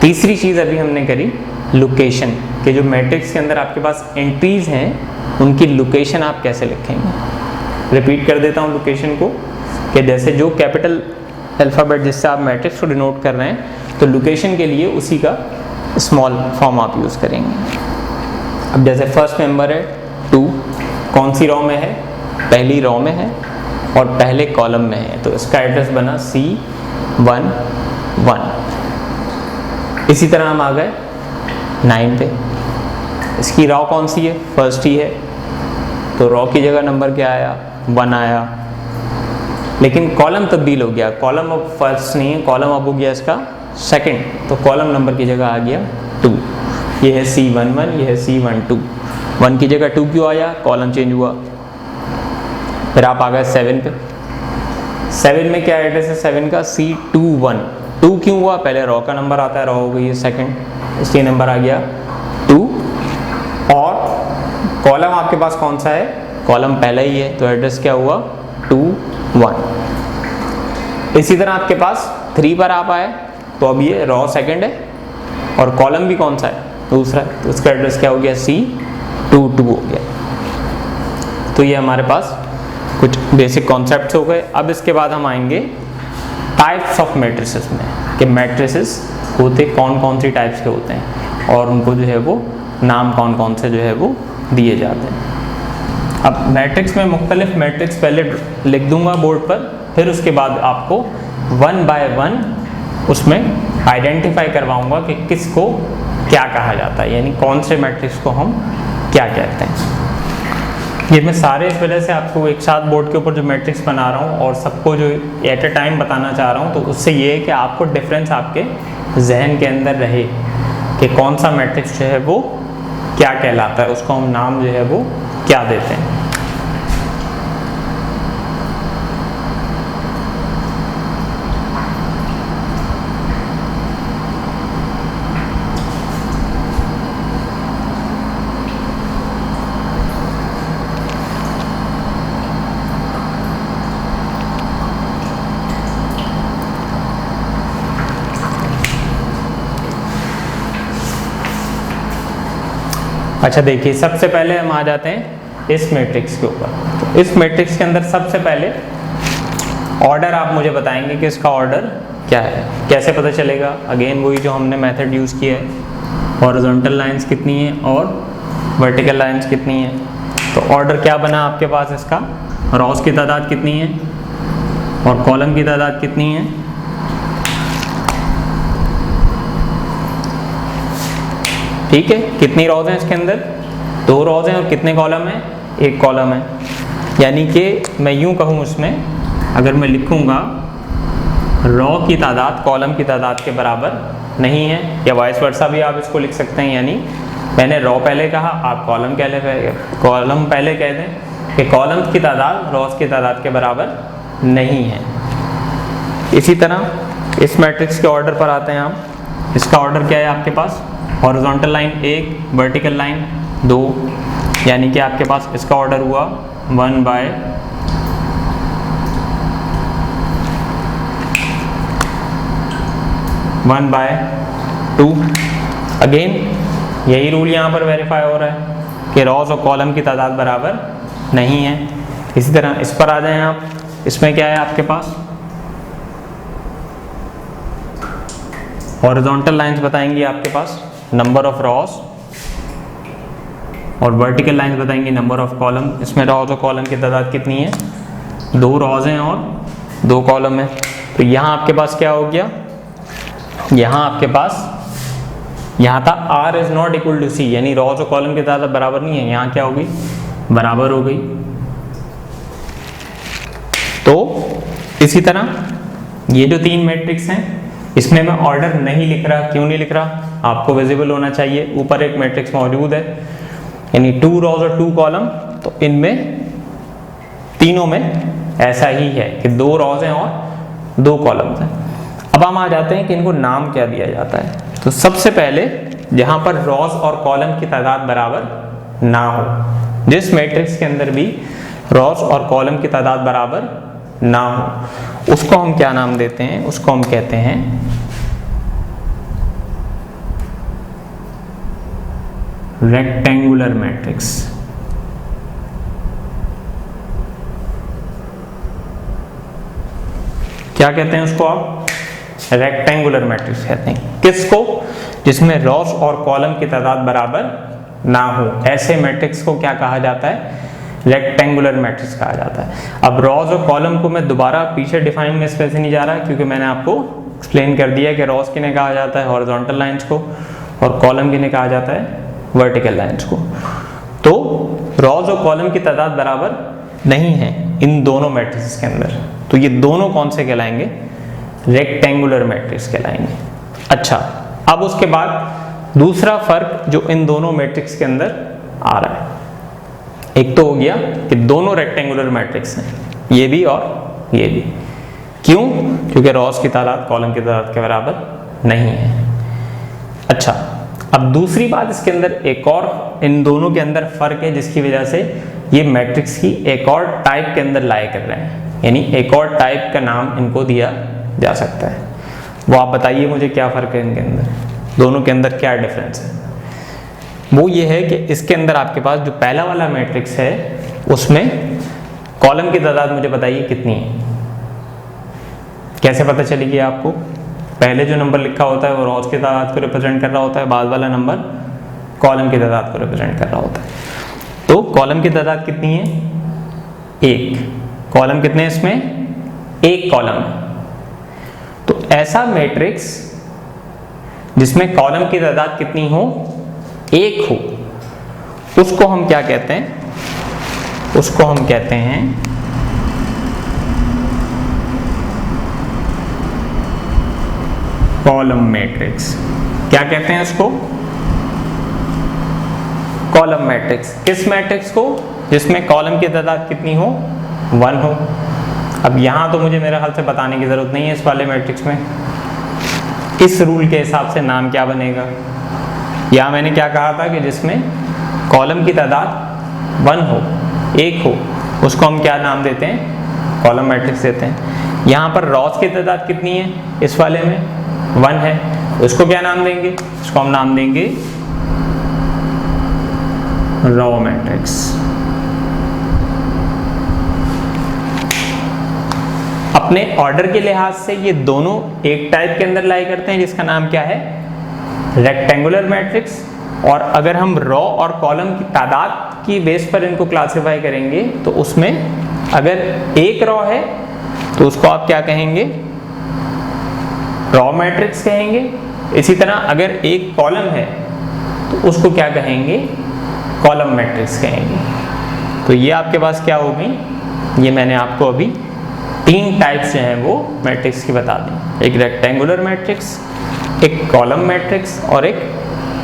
S1: तीसरी चीज़ अभी हमने करी लोकेशन, कि जो मैट्रिक्स के अंदर आपके पास एंट्रीज हैं उनकी लोकेशन आप कैसे लिखेंगे। रिपीट कर देता हूँ लोकेशन को, कि जैसे जो कैपिटल अल्फ़ाबेट जिससे आप मैट्रिक्स को डिनोट कर रहे हैं, तो लोकेशन के लिए उसी का स्मॉल फॉर्म आप यूज़ करेंगे। अब जैसे फर्स्ट मेंबर है 2, कौन सी रॉ में है, पहली रॉ में है और पहले कॉलम में है, तो इसका एड्रेस बना C11। इसी तरह हम आ गए 9 पे, इसकी रॉ कौन सी है, फर्स्ट ही है, तो रॉ की जगह नंबर क्या आया, 1 आया। लेकिन कॉलम तब्दील हो गया, कॉलम अब फर्स्ट नहीं है, कॉलम अब हो गया इसका सेकंड, तो कॉलम नंबर की जगह आ गया 2। ये है C11, ये है C12। 1 की जगह 2 क्यों आया, कॉलम चेंज हुआ। फिर आप आ गए 7 पे, 7 में क्या एड्रेस है 7 का, C21। 2 क्यों हुआ, पहले रॉ का नंबर आता है, रॉ हो गई है सेकंड, इसलिए नंबर आ गया 2। और कॉलम आपके पास कौन सा है, कॉलम पहला ही है, तो एड्रेस क्या हुआ 21। इसी तरह आपके पास 3 पर आप आए, तो अब ये रॉ सेकंड है और कॉलम भी कौन सा है, दूसरा है, तो इसका एड्रेस क्या हो गया, C22 हो गया। तो ये हमारे पास कुछ बेसिक कॉन्सेप्ट्स हो गए। अब इसके बाद हम आएंगे टाइप्स ऑफ मैट्रिसेस में, कि मैट्रिसेस होते कौन कौन सी टाइप्स के होते हैं और उनको जो है वो नाम कौन कौन से जो है वो दिए जाते हैं। अब मैट्रिक्स में मुख्तलिफ मैट्रिक्स पहले लिख दूंगा बोर्ड पर, फिर उसके बाद आपको 1 बाय 1 उसमें आइडेंटिफाई करवाऊंगा कि किसको क्या कहा जाता है, यानी कौन से मैट्रिक्स को हम क्या कहते हैं। ये मैं सारे इस वजह से आपको एक साथ बोर्ड के ऊपर जो मैट्रिक्स बना रहा हूँ और सबको जो एट ए टाइम बताना चाह रहा हूँ, तो उससे ये है कि आपको डिफरेंस आपके जहन के अंदर रहे कि कौन सा मैट्रिक्स जो है वो क्या कहलाता है, उसको हम नाम जो है वो क्या देते हैं। अच्छा देखिए, सबसे पहले हम आ जाते हैं इस मैट्रिक्स के ऊपर। तो इस मैट्रिक्स के अंदर सबसे पहले ऑर्डर आप मुझे बताएंगे कि इसका ऑर्डर क्या है, कैसे पता चलेगा। अगेन वही जो हमने मेथड यूज़ किया है, हॉरिजॉन्टल लाइंस कितनी है और वर्टिकल लाइंस कितनी है। तो ऑर्डर क्या बना आपके पास इसका, रॉस की तादाद कितनी है और कॉलम की तादाद कितनी है। ठीक है, कितनी रॉज हैं इसके अंदर, 2 रॉज हैं और कितने कॉलम हैं, 1 कॉलम है। यानी कि मैं यूं कहूँ उसमें, अगर मैं लिखूँगा रॉ की तादाद कॉलम की तादाद के बराबर नहीं है, या वाइस वर्सा भी आप इसको लिख सकते हैं। यानी मैंने रॉ पहले कहा, आप कॉलम पहले कह दें कि कॉलम्स की तादाद रॉस की तादाद के बराबर नहीं है। इसी तरह इस मैट्रिक्स के ऑर्डर पर आते हैं हम। इसका ऑर्डर क्या है आपके पास, हॉरिजॉन्टल लाइन 1, वर्टिकल लाइन 2, यानी कि आपके पास इसका ऑर्डर हुआ 1 बाय 2। अगेन यही रूल यहाँ पर वेरीफाई हो रहा है कि रॉस और कॉलम की तादाद बराबर नहीं है। इसी तरह इस पर आ जाएं आप, इसमें क्या है आपके पास, हॉरिजॉन्टल लाइंस बताएंगी आपके पास नंबर ऑफ रॉस, और वर्टिकल लाइंस बताएंगी नंबर ऑफ कॉलम। इसमें रॉस और कॉलम की तादाद कितनी है, 2 रॉज हैं और 2 कॉलम है। तो यहाँ आपके पास क्या हो गया, यहाँ आपके पास यहाँ था R is not equal to C, यानी रॉस और कॉलम की तादाद बराबर नहीं है, यहाँ क्या हो गई, बराबर हो गई। तो इसी तरह ये जो 3 मैट्रिक्स हैं, इसमें मैं ऑर्डर नहीं लिख रहा, क्यों नहीं लिख रहा, आपको विजिबल होना चाहिए। ऊपर एक मैट्रिक्स मौजूद है, यानी 2 रॉज और 2 कॉलम, तो इनमें तीनों में ऐसा ही है कि 2 रॉज हैं और 2 कॉलम्स हैं। अब हम आ जाते हैं कि इनको नाम क्या दिया जाता है। तो सबसे पहले जहां पर रॉज और कॉलम की तादाद बराबर ना हो, जिस मैट्रिक्स के अंदर भी रॉज और कॉलम की तादाद बराबर ना हो, उसको हम क्या नाम देते हैं, उसको हम कहते हैं रेक्टेंगुलर मैट्रिक्स। क्या कहते हैं उसको आप, रेक्टेंगुलर मैट्रिक्स कहते हैं। किसको, जिसमें रॉस और कॉलम की तादाद बराबर ना हो, ऐसे मैट्रिक्स को क्या कहा जाता है, रेक्टेंगुलर मैट्रिक्स कहा जाता है। अब रॉस और कॉलम को मैं दोबारा पीछे डिफाइन में इसमें से नहीं जा रहा, क्योंकि मैंने आपको एक्सप्लेन कर दिया कि रॉस किन्हें कहा जाता है, हॉरिजॉन्टल लाइंस को, और कॉलम किन्हें कहा जाता है, वर्टिकल लाइंस को। तो रॉस और कॉलम की तादाद बराबर नहीं है इन दोनों मैट्रिक्स के अंदर, तो ये दोनों कौन से कहलाएंगे, रेक्टेंगुलर मैट्रिक्स कहलाएंगे। अच्छा, अब उसके बाद दूसरा फर्क जो इन दोनों मैट्रिक्स के अंदर आ रहा है, एक तो हो गया कि दोनों रेक्टेंगुलर मैट्रिक्स हैं, ये भी और ये भी। क्यों, क्योंकि रॉस की तादाद कॉलम की तादाद के बराबर नहीं है। अच्छा, अब दूसरी बात इसके अंदर एक और इन दोनों के अंदर फर्क है, जिसकी वजह से ये मैट्रिक्स की एक और टाइप के अंदर लाया कर रहे हैं, यानी एक और टाइप का नाम इनको दिया जा सकता है। वो आप बताइए मुझे, क्या फर्क है इनके अंदर, दोनों के अंदर क्या डिफरेंस है। वो ये है कि इसके अंदर आपके पास जो पहला वाला मैट्रिक्स है, उसमें कॉलम की तादाद मुझे बताइए कितनी है। कैसे पता चलेगी आपको, पहले जो नंबर लिखा होता है वो रॉस की तादाद को रिप्रेजेंट कर रहा होता है, बाद वाला नंबर कॉलम की तादाद को रिप्रेजेंट कर रहा होता है। तो कॉलम की तादाद कितनी है, 1। कॉलम कितने हैं इसमें, 1 कॉलम है। तो ऐसा मैट्रिक्स जिसमें कॉलम की तादाद कितनी हो, 1 हो, उसको हम क्या कहते हैं, उसको हम कहते हैं कॉलम मैट्रिक्स। क्या कहते हैं उसको, कॉलम मैट्रिक्स। किस मैट्रिक्स को, जिसमें कॉलम की तादाद कितनी हो, 1 हो। अब यहाँ तो मुझे मेरे ख्याल से बताने की ज़रूरत नहीं है इस वाले मैट्रिक्स में, इस रूल के हिसाब से नाम क्या बनेगा। यहाँ मैंने क्या कहा था कि जिसमें कॉलम की तादाद 1 हो, 1 हो, उसको हम क्या नाम देते हैं, कॉलम मैट्रिक्स देते हैं। यहाँ पर रॉस की तादाद कितनी है, इस वाले में 1 है, उसको क्या नाम देंगे, उसको हम नाम देंगे रॉ मैट्रिक्स। अपने ऑर्डर के लिहाज से ये दोनों एक टाइप के अंदर लाई करते हैं, जिसका नाम क्या है, रेक्टेंगुलर मैट्रिक्स। और अगर हम रॉ और कॉलम की तादाद की बेस पर इनको क्लासिफाई करेंगे, तो उसमें अगर 1 रॉ है तो उसको आप क्या कहेंगे, रॉ मैट्रिक्स कहेंगे। इसी तरह अगर 1 कॉलम है तो उसको क्या कहेंगे, कॉलम मैट्रिक्स कहेंगे। तो ये आपके पास क्या हो गई, ये मैंने आपको अभी 3 टाइप्स जो हैं वो मैट्रिक्स की बता दी, एक रेक्टेंगुलर मैट्रिक्स, एक कॉलम मैट्रिक्स और एक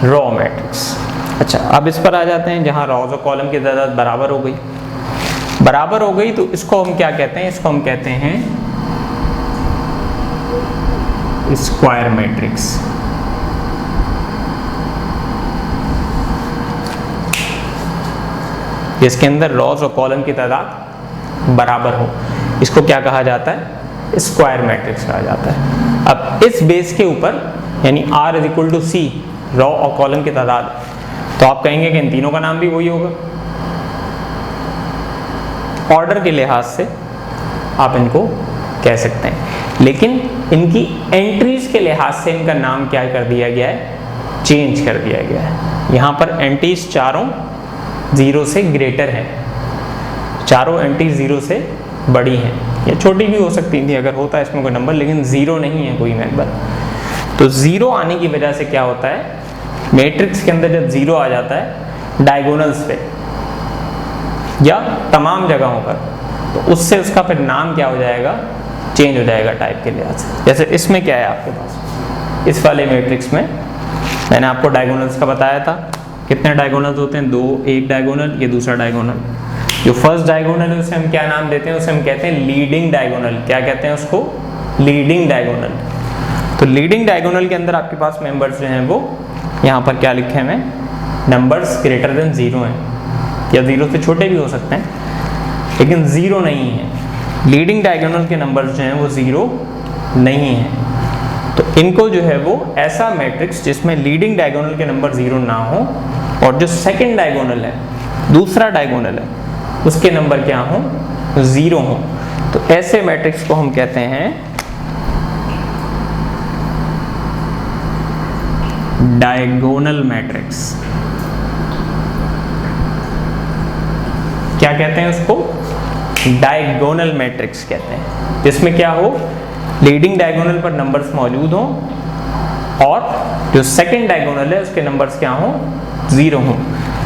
S1: रॉ मैट्रिक्स। अच्छा, अब इस पर आ जाते हैं जहाँ रॉज और कॉलम की तादाद बराबर हो गई। बराबर हो गई तो इसको हम क्या कहते हैं, इसको हम कहते हैं स्क्वायर मैट्रिक्स। जिसके अंदर रॉज और कॉलम की तादाद बराबर हो, इसको क्या कहा जाता है, स्क्वायर मैट्रिक्स कहा जाता है। अब इस बेस के ऊपर, यानी R is equal to C, row और कॉलम की तादाद, तो आप कहेंगे कि इन तीनों का नाम भी वही होगा। ऑर्डर के लिहाज से आप इनको कह सकते हैं, लेकिन इनकी एंट्रीज के लिहाज से इनका नाम क्या कर दिया गया है, चेंज कर दिया गया है। यहाँ पर एंट्रीज चारों 0 से ग्रेटर हैं, चारों एंट्रीज 0 से बड़ी हैं, या छोटी भी हो सकती थी अगर होता है इसमें कोई नंबर, लेकिन 0 नहीं है कोई मेंबर। तो 0 आने की वजह से क्या होता है, मैट्रिक्स के अंदर जब 0 आ जाता है डायगोनल्स पे या तमाम जगहों पर, तो उससे उसका फिर नाम क्या हो जाएगा, चेंज हो जाएगा टाइप के लिहाज से। जैसे इसमें क्या है आपके पास, इस वाले मैट्रिक्स में मैंने आपको डायगोनल्स का बताया था, कितने डायगोनल्स होते हैं, 2, एक डायगोनल, ये दूसरा डायगोनल। जो फर्स्ट डायगोनल है उसे हम क्या नाम देते हैं, उसे हम कहते हैं लीडिंग डायगोनल। क्या कहते हैं उसको, लीडिंग डायगोनल। तो लीडिंग डायगोनल के अंदर आपके पास मेंबर्स जो हैं वो यहाँ पर क्या लिखे हुए हैं, नंबर्स ग्रेटर देन 0 हैं, या 0 से छोटे भी हो सकते हैं, लेकिन 0 नहीं है। लीडिंग डायगोनल के नंबर्स जो हैं वो 0 नहीं है। तो इनको जो है वो ऐसा मैट्रिक्स जिसमें लीडिंग डायगोनल के नंबर 0 ना हो और जो सेकंड डायगोनल है, दूसरा डायगोनल है, उसके नंबर क्या हो, 0 हो, तो ऐसे मैट्रिक्स को हम कहते हैं डायगोनल मैट्रिक्स। क्या कहते हैं उसको, डायगोनल मैट्रिक्स कहते हैं, जिसमें क्या हो, लीडिंग डायगोनल पर नंबर्स मौजूद हो और जो सेकंड डायगोनल है उसके नंबर्स क्या हो, 0 हो।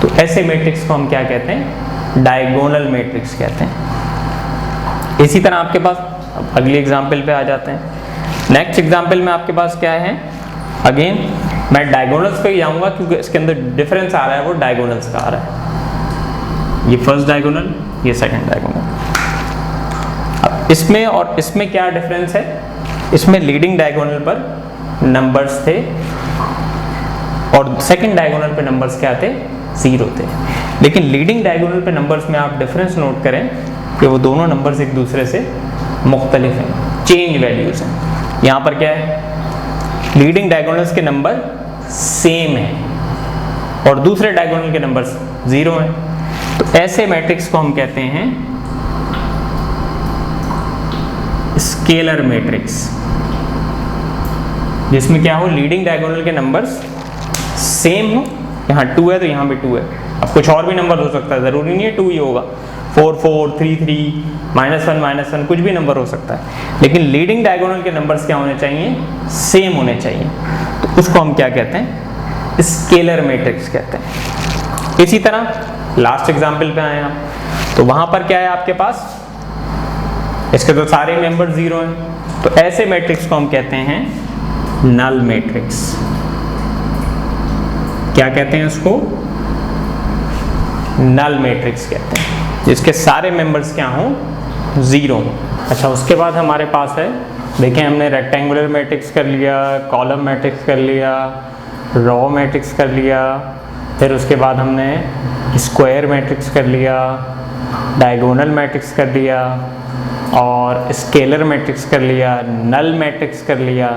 S1: तो ऐसे मैट्रिक्स को हम क्या कहते हैं, डायगोनल मैट्रिक्स कहते हैं। इसी तरह आपके पास अब अगली एग्जांपल पे आ जाते हैं। नेक्स्ट एग्जांपल में आपके पास क्या है, अगेन मैं डायगोनल्स पे ही जाऊंगा क्योंकि इसके अंदर डिफरेंस आ रहा है वो डायगोनल्स का आ रहा है। ये फर्स्ट डायगोनल, ये सेकंड डायगोनल। अब इसमें और इसमें क्या डिफरेंस है, इसमें लीडिंग डायगोनल पर नंबर्स थे और सेकंड डायगोनल पे नंबर्स क्या थे, 0 थे। लेकिन लीडिंग डायगोनल पे नंबर्स में आप डिफरेंस नोट करें कि वो दोनों नंबर्स एक दूसरे से मुख्तलिफ हैं, चेंज वैल्यूज हैं। यहाँ पर क्या है, लीडिंग डायगोनल्स के नंबर सेम हैं और दूसरे डायगोनल के नंबर्स 0 हैं। तो ऐसे मैट्रिक्स को हम कहते हैं स्केलर मैट्रिक्स, जिसमें क्या हो, लीडिंग डायगोनल के नंबर्स सेम हो, यहाँ 2 है तो यहाँ भी 2 है। अब कुछ और भी नंबर हो सकता है, ज़रूरी नहीं है 2 ही होगा, 4 4 3 3 -1 -1 कुछ भी नंबर हो सकता है, लेकिन लीडिंग डायगोनल के नंबर्स क्या होने चाहिए, सेम होने चाहिए। तो उसको हम क्या कहते हैं, स्केलर मैट्रिक्स कहते हैं। इसी तरह लास्ट एग्जाम्पल पे आए आप, तो वहाँ पर क्या है आपके पास, इसके तो सारे मेंबर 0 हैं, तो ऐसे मैट्रिक्स को हम कहते हैं नल मैट्रिक्स। क्या कहते हैं उसको, नल मैट्रिक्स कहते हैं, जिसके सारे मेंबर्स क्या हों, 0 हों। अच्छा, उसके बाद हमारे पास है, देखें हमने रेक्टेंगुलर मैट्रिक्स कर लिया, कॉलम मैट्रिक्स कर लिया, रो मैट्रिक्स कर लिया, फिर उसके बाद हमने स्क्वायर मैट्रिक्स कर लिया, डायगोनल मैट्रिक्स कर लिया और स्केलर मैट्रिक्स कर लिया, नल मैट्रिक्स कर लिया।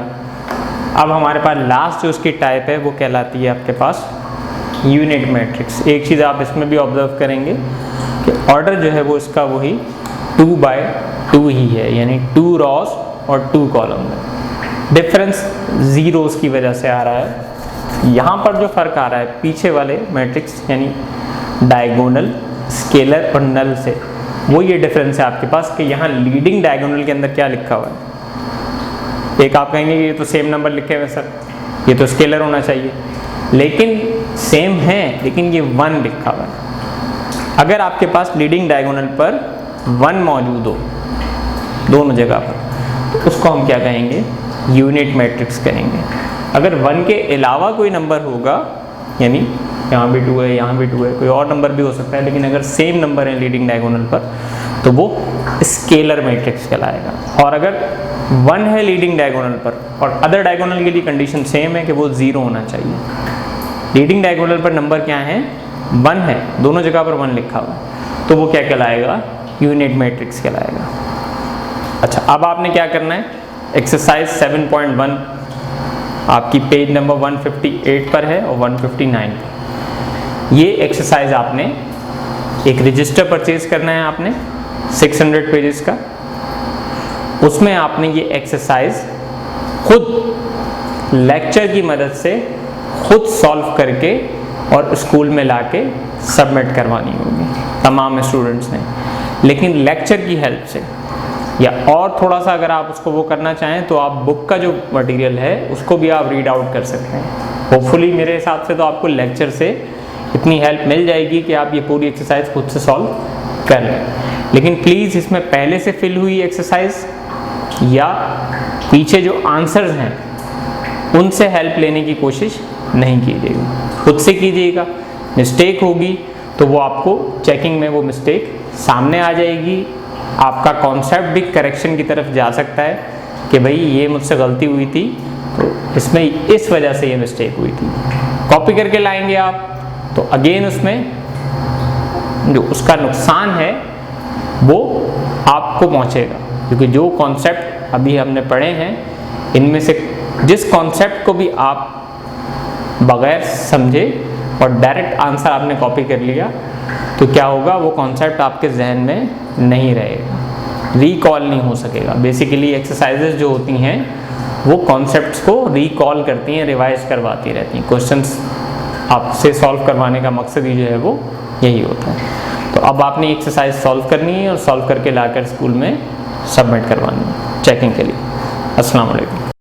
S1: अब हमारे पास लास्ट जो उसकी टाइप है वो कहलाती है आपके पास यूनिट मैट्रिक्स। एक चीज़ आप इसमें भी ऑब्जर्व करेंगे कि ऑर्डर जो है वो इसका वही 2/2 ही है, यानी 2 रॉस और 2 कॉलम है। डिफरेंस 0 की वजह से आ रहा है। यहाँ पर जो फ़र्क आ रहा है पीछे वाले मैट्रिक्स यानी डायगोनल, स्केलर और नल से, वो ये डिफरेंस है आपके पास कि यहाँ लीडिंग डायगोनल के अंदर क्या लिखा हुआ है। एक आप कहेंगे ये तो सेम नंबर लिखे हुए सर, ये तो स्केलर होना चाहिए, लेकिन सेम है, लेकिन ये 1 लिखा हुआ है। अगर आपके पास लीडिंग डायगोनल पर 1 मौजूद हो दोनों जगह पर, तो उसको हम क्या कहेंगे, यूनिट मैट्रिक्स कहेंगे। अगर 1 के अलावा कोई नंबर होगा, यानी यहाँ भी 2 है, यहाँ भी 2 है, कोई और नंबर भी हो सकता है, लेकिन अगर सेम नंबर है लीडिंग डायगोनल पर, तो वो स्केलर मैट्रिक्स कहलाएगा। और अगर 1 है लीडिंग डायगोनल पर और अदर डायगोनल के लिए कंडीशन सेम है कि वो 0 होना चाहिए। लीडिंग डायगोनल पर नंबर क्या है, 1 है, दोनों जगह पर 1 लिखा हुआ है, तो वो क्या कहलाएगा, यूनिट मैट्रिक्स कहलाएगा। अच्छा, अब आपने क्या करना है, एक्सरसाइज 7.1 आपकी पेज नंबर 158 पर है और 159 पर। ये एक्सरसाइज आपने एक रजिस्टर परचेज करना है आपने, 600 पेजेस का, उसमें आपने ये एक्सरसाइज खुद लेक्चर की मदद से खुद सॉल्व करके और स्कूल में लाके सबमिट करवानी होगी तमाम स्टूडेंट्स ने, लेकिन लेक्चर की हेल्प से। या और थोड़ा सा अगर आप उसको वो करना चाहें तो आप बुक का जो मटेरियल है उसको भी आप रीड आउट कर सकते हैं। होपफुली मेरे हिसाब से तो आपको लेक्चर से इतनी हेल्प मिल जाएगी कि आप ये पूरी एक्सरसाइज खुद से सॉल्व कर लें। लेकिन प्लीज़ इसमें पहले से फिल हुई एक्सरसाइज या पीछे जो आंसर्स हैं उनसे हेल्प लेने की कोशिश नहीं कीजिएगा, खुद से कीजिएगा। मिस्टेक होगी तो वो आपको चेकिंग में वो मिस्टेक सामने आ जाएगी, आपका कॉन्सेप्ट भी करेक्शन की तरफ जा सकता है कि भाई ये मुझसे गलती हुई थी, तो इसमें इस वजह से ये मिस्टेक हुई थी। कॉपी करके लाएंगे आप तो अगेन उसमें जो उसका नुकसान है वो आपको पहुंचेगा, क्योंकि जो कॉन्सेप्ट अभी हमने पढ़े हैं इनमें से जिस कॉन्सेप्ट को भी आप बगैर समझे और डायरेक्ट आंसर आपने कॉपी कर लिया तो क्या होगा, वो कॉन्सेप्ट आपके जहन में नहीं रहेगा, रिकॉल नहीं हो सकेगा। बेसिकली एक्सरसाइजेज जो होती हैं वो कॉन्सेप्ट्स को रिकॉल करती हैं, रिवाइज करवाती रहती हैं। क्वेश्चंस आपसे सॉल्व करवाने का मकसद ही जो है वो यही होता है। तो अब आपने एक्सरसाइज सॉल्व करनी है और सॉल्व करके लाकर स्कूल में सबमिट करवानी है चेकिंग के लिए। अस्सलाम वालेकुम।